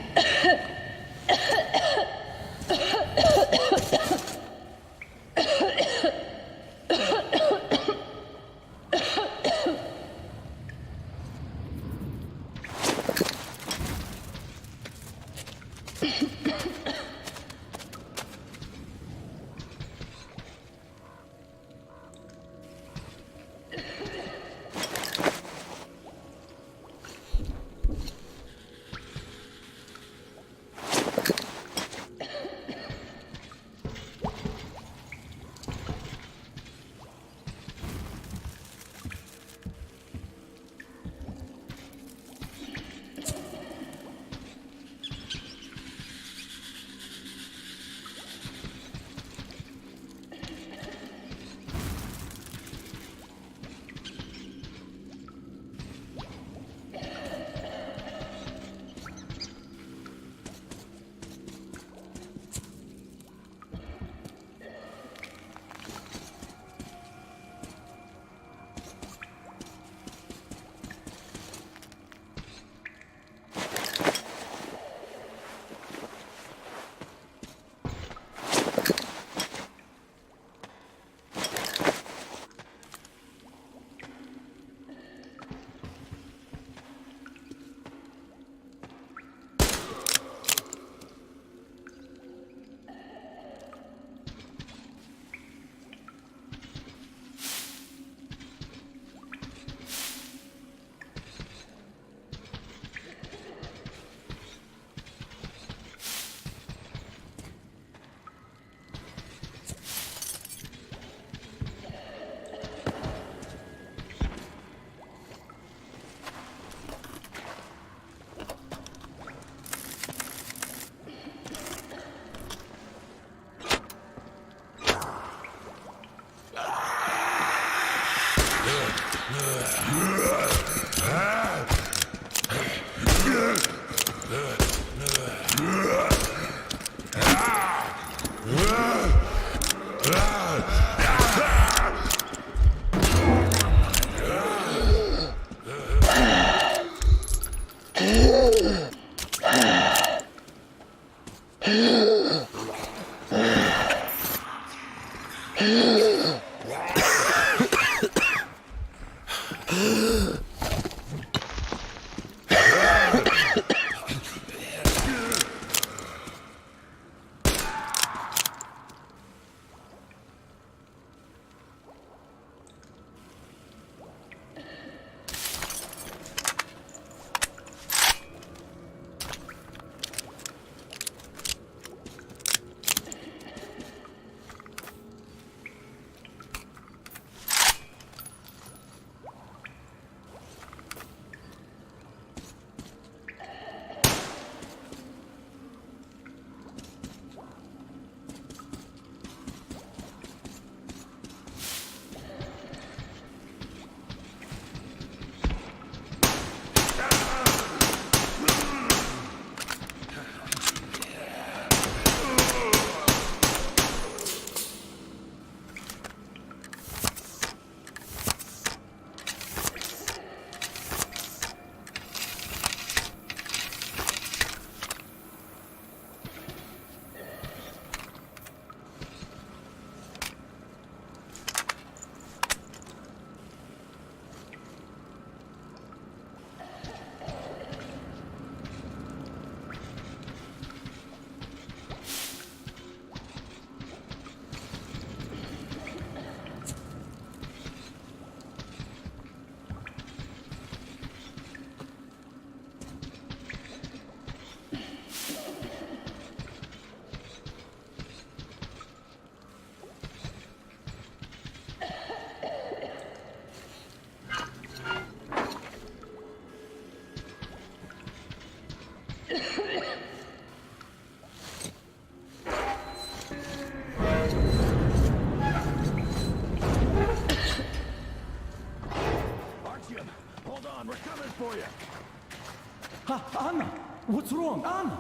S7: Anna! What's wrong? Anna!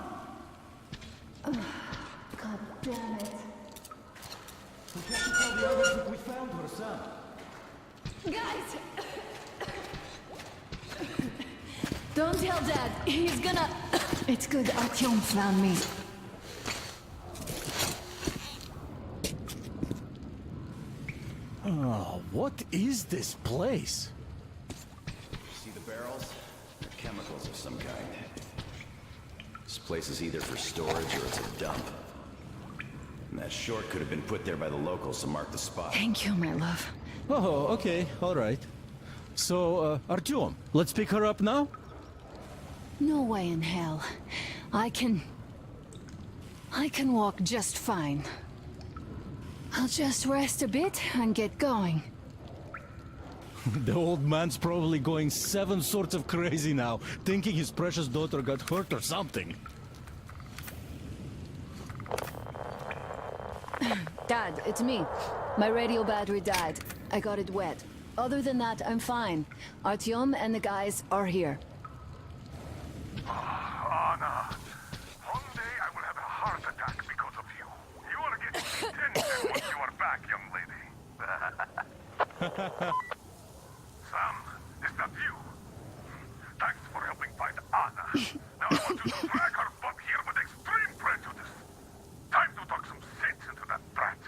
S12: God damn it.
S7: We have to tell the others that we found her, Sam.
S4: Guys! Don't tell Dad. He's gonna...
S12: It's good Artyom found me.
S16: Oh, what is this place?
S3: See the barrels? They're chemicals of some kind. This place is either for storage or it's a dump. And that short could have been put there by the locals to mark the spot.
S12: Thank you, my love.
S16: Oh, okay, all right. So, Artyom, let's pick her up now?
S12: No way in hell. I can walk just fine. I'll just rest a bit and get going.
S16: The old man's probably going 7 sorts of crazy now, thinking his precious daughter got hurt or something.
S12: Dad, it's me. My radio battery died. I got it wet. Other than that, I'm fine. Artyom and the guys are here.
S2: Anna, one day I will have a heart attack because of you. You are getting intense once you are back, young lady. Sam, is that you? Thanks for helping find Anna. Now I want you to drag her butt here with extreme prejudice. Time to talk some sense into that brat.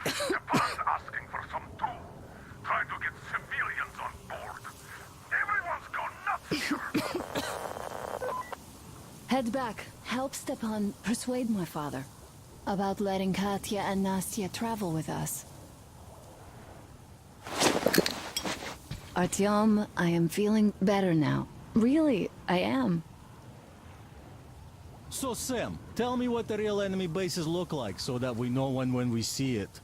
S2: Japan's asking for some too. Trying to get civilians on board. Everyone's gone nuts here.
S12: Head back. Help Stepan persuade my father about letting Katya and Nastya travel with us. Artyom, I am feeling better now. Really, I am.
S16: So, Sam, tell me what the real enemy bases look like so that we know when we see it.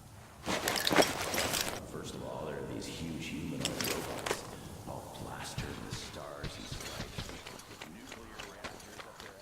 S3: First of all, there are these huge humanoid robots, all plastered with stars and stripes. Nuclear reactors up their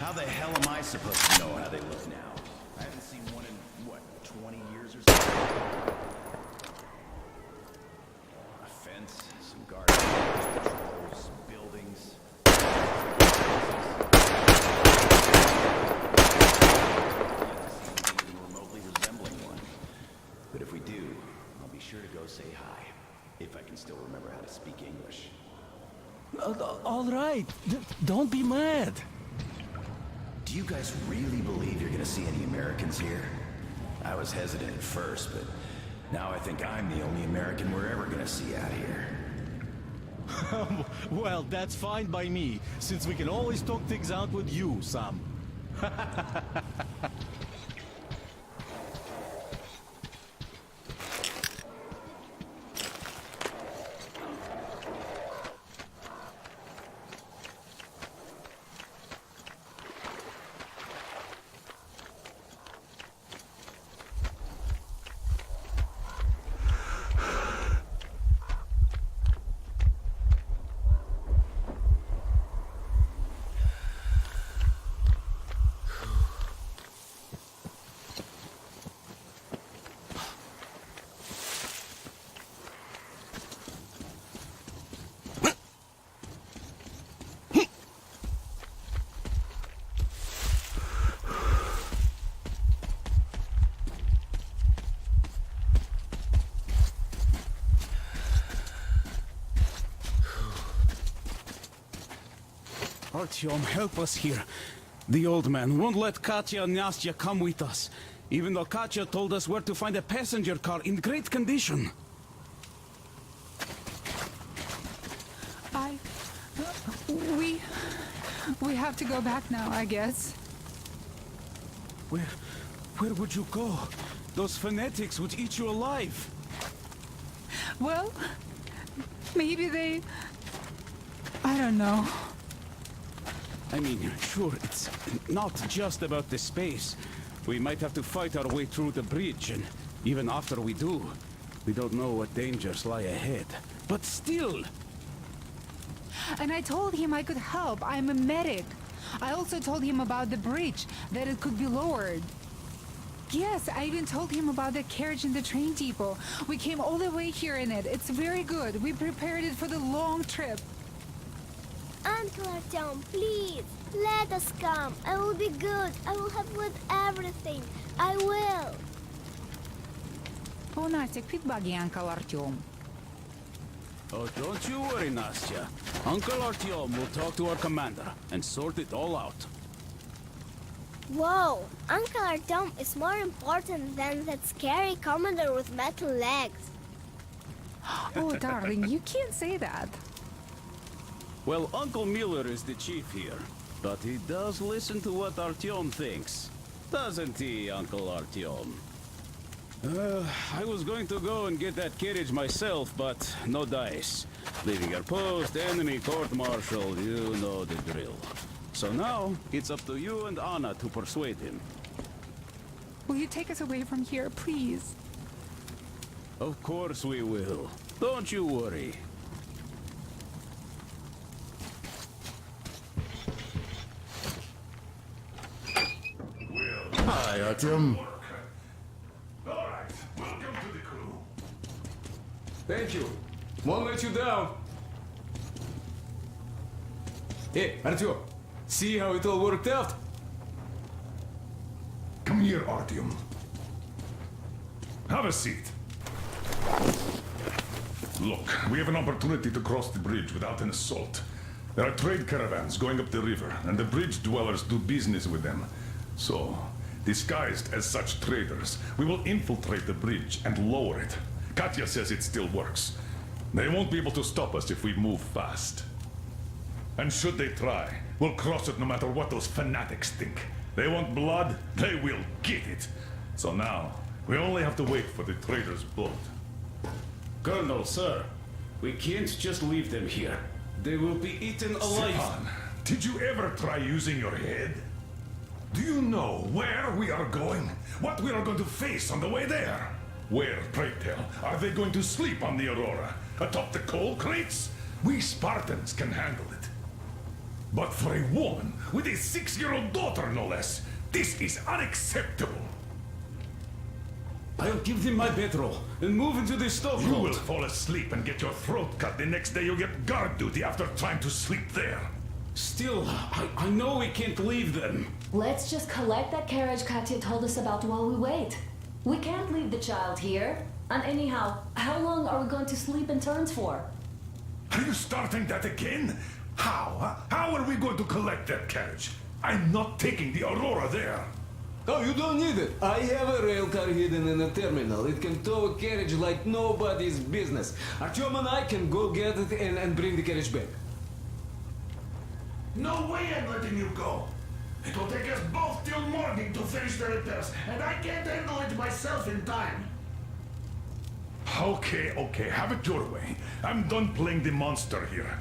S3: How the hell am I supposed to know how they look now? I haven't seen one in, what, 20 years or so? A fence, some guards, patrols, buildings. Even remotely resembling one. But if we do, I'll be sure to go say hi. If I can still remember how to speak English.
S16: All right. Don't be mad.
S3: Do you guys really believe you're gonna see any Americans here? I was hesitant at first, but now I think I'm the only American we're ever gonna see out here.
S7: Well, that's fine by me, since we can always talk things out with you, Sam.
S16: Artyom, help us here. The old man won't let Katya and Nastya come with us, even though Katya told us where to find a passenger car in great condition.
S13: We have to go back now, I guess.
S16: Where would you go? Those fanatics would eat you alive.
S13: Well, maybe they... I don't know.
S16: I mean, sure, it's not just about the space. We might have to fight our way through the bridge, and even after we do, we don't know what dangers lie ahead. But still...
S13: And I told him I could help. I'm a medic. I also told him about the bridge, that it could be lowered. Yes, I even told him about the carriage in the train depot. We came all the way here in it. It's very good. We prepared it for the long trip.
S11: Uncle Artyom, please, let us come. I will be good. I will help with everything. I will.
S13: Oh, Настя, pit buggy, Uncle Artyom.
S16: Oh, don't you worry, Nastya. Uncle Artyom will talk to our commander and sort it all out.
S11: Whoa, Uncle Artyom is more important than that scary commander with metal legs.
S13: Oh, darling, you can't say that.
S16: Well, Uncle Miller is the chief here, but he does listen to what Artyom thinks. Doesn't he, Uncle Artyom? I was going to go and get that carriage myself, but no dice. Leaving your post, enemy court-martial, you know the drill. So now, it's up to you and Anna to persuade him.
S13: Will you take us away from here, please?
S16: Of course we will. Don't you worry.
S9: Hi, Artyom.
S2: Alright, welcome to the crew.
S17: Thank you. Won't let you down. Hey, Artyom, see how it all worked out?
S2: Come here, Artyom. Have a seat. Look, we have an opportunity to cross the bridge without an assault. There are trade caravans going up the river, and the bridge dwellers do business with them. So, disguised as such traders, we will infiltrate the bridge and lower it. Katya says it still works. They won't be able to stop us if we move fast. And should they try, we'll cross it no matter what those fanatics think. They want blood, they will get it. So now, we only have to wait for the trader's boat.
S16: Colonel, sir, we can't just leave them here. They will be eaten alive.
S2: Stepan, did you ever try using your head? Do you know where we are going? What we are going to face on the way there? Where, pray tell, are they going to sleep on the Aurora? Atop the coal crates? We Spartans can handle it. But for a woman with a 6-year-old daughter, no less, this is unacceptable.
S16: I'll give them my bedroll and move into the
S2: You
S16: stokehold.
S2: will fall asleep and get your throat cut. The next day you'll get guard duty after trying to sleep there.
S16: Still, I know we can't leave them.
S4: Let's just collect that carriage Katya told us about while we wait. We can't leave the child here. And anyhow, how long are we going to sleep in turns for?
S2: Are you starting that again? How? Huh? How are we going to collect that carriage? I'm not taking the Aurora there.
S17: Oh, you don't need it. I have a rail car hidden in a terminal. It can tow a carriage like nobody's business. Artyom and I can go get it and bring the carriage back.
S6: No way I'm letting you go. It will take us both till morning to finish the repairs, and I can't handle it myself in time.
S2: Okay, have it your way. I'm done playing the monster here.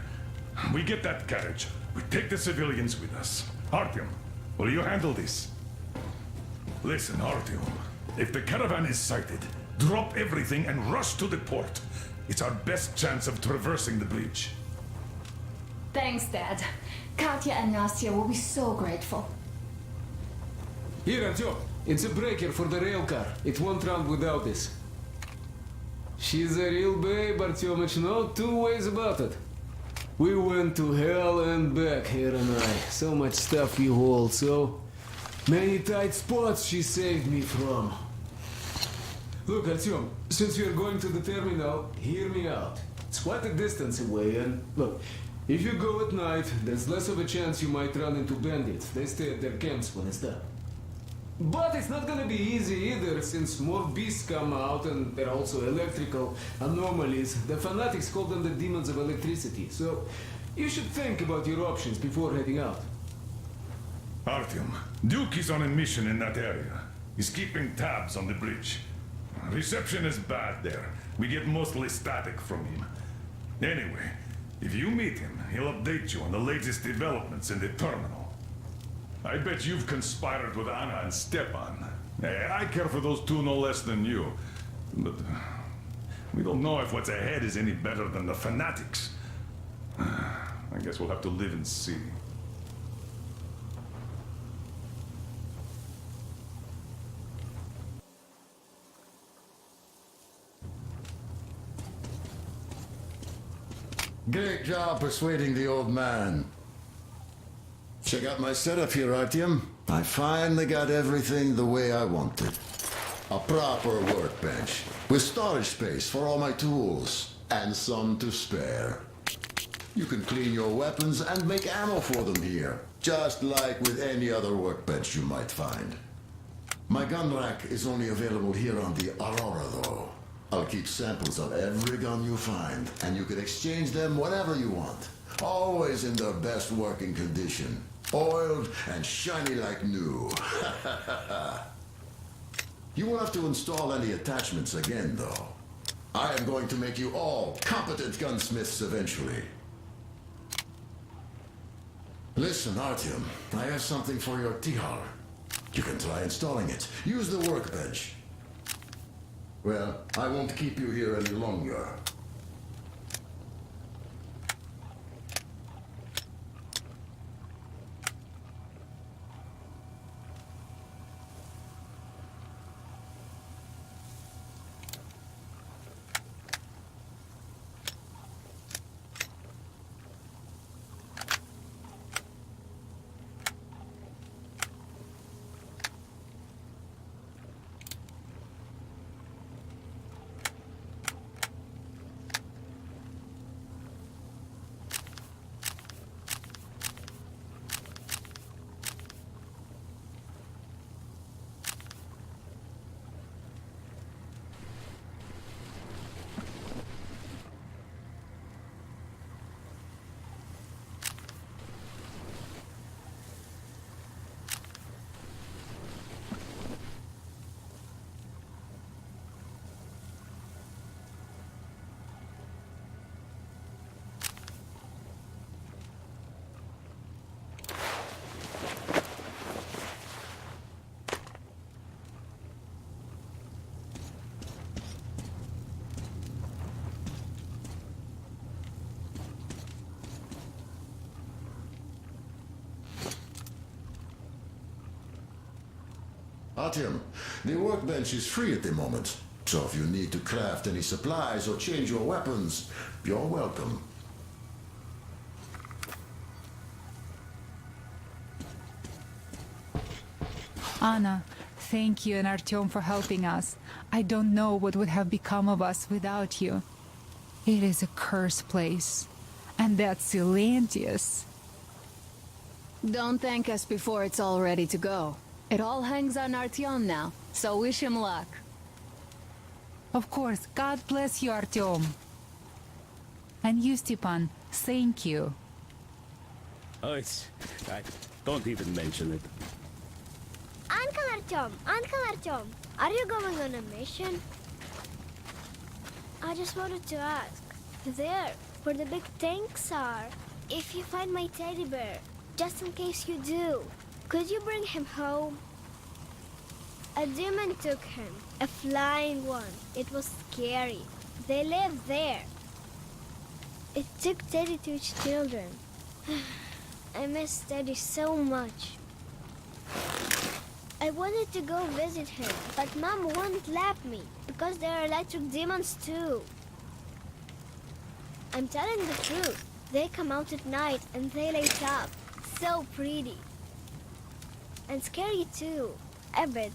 S2: We get that carriage. We take the civilians with us. Artyom, will you handle this? Listen, Artyom. If the caravan is sighted, drop everything and rush to the port. It's our best chance of traversing the bridge.
S4: Thanks, Dad. Katya and Nastya will be so grateful.
S17: Here, Artyom. It's a breaker for the rail car. It won't run without this. She's a real babe, Artyomich. No two ways about it. We went to hell and back, her and I. So much stuff we hold, so many tight spots she saved me from. Look, Artyom, since we're going to the terminal, hear me out. It's quite a distance away, and look, if you go at night, there's less of a chance you might run into bandits. They stay at their camps when it's dark. But it's not gonna be easy either, since more beasts come out and there are also electrical anomalies. The fanatics call them the demons of electricity, so you should think about your options before heading out.
S2: Artyom, Duke is on a mission in that area. He's keeping tabs on the bridge. Reception is bad there. We get mostly static from him. Anyway, if you meet him, he'll update you on the latest developments in the terminal. I bet you've conspired with Anna and Stepan. I care for those two no less than you. But we don't know if what's ahead is any better than the fanatics. I guess we'll have to live and see.
S9: Great job persuading the old man. Check out my setup here, Artyom. I finally got everything the way I wanted. A proper workbench, with storage space for all my tools, and some to spare. You can clean your weapons and make ammo for them here, just like with any other workbench you might find. My gun rack is only available here on the Aurora, though. I'll keep samples of every gun you find, and you can exchange them whenever you want. Always in their best working condition. Oiled and shiny like new. You won't have to install any attachments again, though. I am going to make you all competent gunsmiths eventually. Listen, Artyom, I have something for your Tihar. You can try installing it. Use the workbench. Well, I won't keep you here any longer. Artyom, the workbench is free at the moment. So if you need to craft any supplies or change your weapons, you're welcome.
S13: Anna, thank you and Artyom for helping us. I don't know what would have become of us without you. It is a cursed place. And that's Silantius.
S12: Don't thank us before it's all ready to go. It all hangs on Artyom now, so wish him luck.
S13: Of course, God bless you, Artyom. And you, Stepan, thank you.
S16: Oh, don't even mention it.
S11: Uncle Artyom, are you going on a mission? I just wanted to ask, there, where the big tanks are, if you find my teddy bear, just in case you do, could you bring him home? A demon took him, a flying one. It was scary. They live there. It took Teddy to its children. I miss Teddy so much. I wanted to go visit him, but Mom won't let me, because there are electric demons too. I'm telling the truth. They come out at night and they light up. So pretty. And scary too, a bit.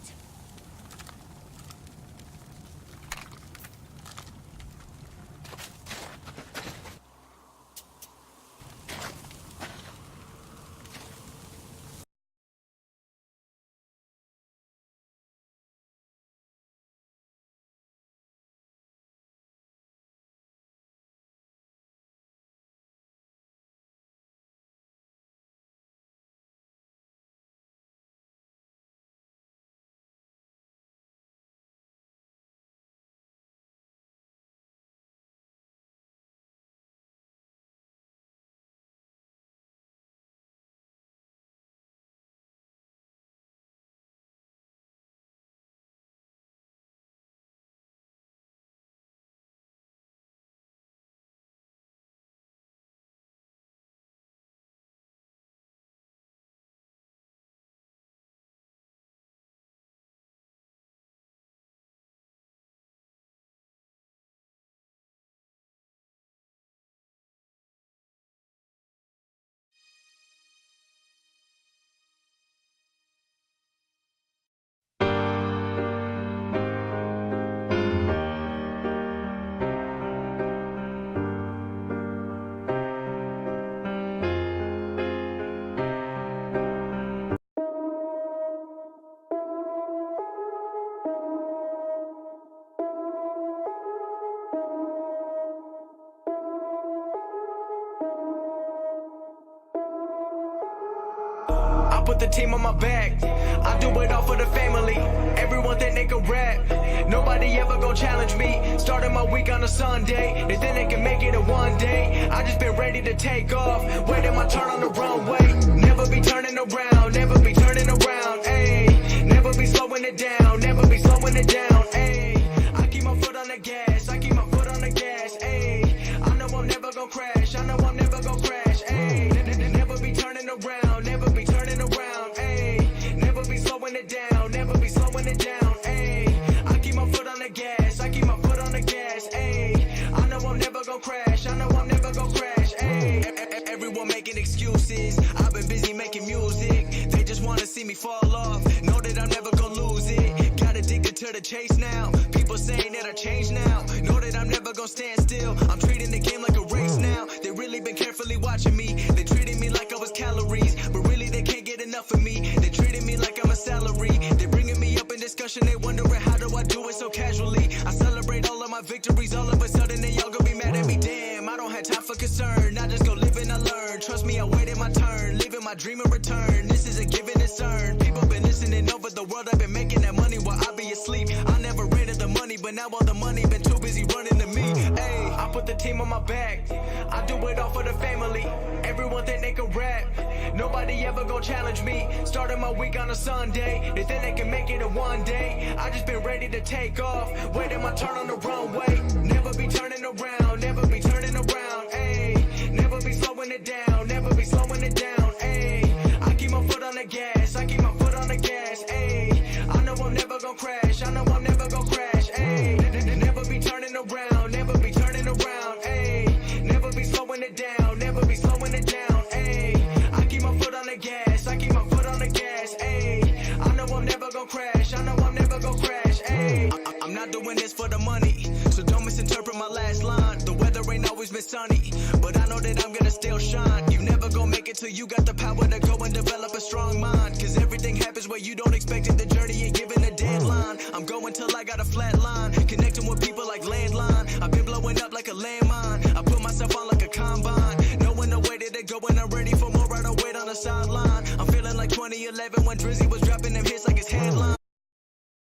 S18: I put the team on my back. I do it all for the family. Everyone think they can rap. Nobody ever gon' challenge me. Starting my week on a Sunday. They think they can make it in one day. I just been ready to take off. Waiting my turn on the runway. Never be turning around. Never be turning around. Ayy. Never be slowing it down. Never be slowing it down. Ayy. I keep my foot on the gas. I keep my foot on the gas. Ayy. I know I'm never gon' crash. I know I'm never gon' crash. Ayy. Never be turning around. Never be turning around. Ayy. Never be slowing it down. Never be slowing it down. Ayy. I keep my foot on the gas. I keep my foot on the gas. Ayy. I know I'm never gon' crash. I know I'm never gon' crash. Ayy. Everyone making excuses. I've been busy making music. They just wanna see me fall off. Know that I'm never gon' lose it. Got addicted to the chase now. People saying that I changed now. Know that I'm never gon' stand still. I'm treating the game like a race now. They really been carefully watching me. They treated me like I was calories, but really they can't get enough of me. They treated me like I'm a salary. They bringing me up in discussion. They wondering how do I do it so casually. I celebrate all of my victories. All of a sudden they all gonna be mad at me. Damn, I don't have time for concern. I just go live and I learn. Trust me, I waited my turn. Living my dream in return. This is a given and earned. People been listening over the world. I've been making that money while I be asleep. I never rented the money, but now all the money been too busy running to me. Hey, I put the team on my back. I do it all for the family. Everyone think they can rap. Nobody ever gon' challenge me. Starting my week on a Sunday. They think they can make it in one day. I just been ready to take off. Waiting my turn on the runway. Never be turning around. Never be turning around. Ayy. Never be slowing it down. Never be slowing it down. Ayy. I keep my foot on the gas. I keep my foot on the gas. Ayy. I know slowing it down, ayy. I keep my foot on the gas, I keep my foot on the gas, ayy. I know I'm never gonna crash, I know I'm never gonna crash, ayy. I'm not doing this for the money, so don't misinterpret my last line. The weather ain't always been sunny, but I know that I'm gonna still shine. You never gonna make it till you got the power to go and develop a strong mind. Cause everything happens where you don't expect it, the journey ain't given a deadline. I'm going till I got a flat line, connecting with people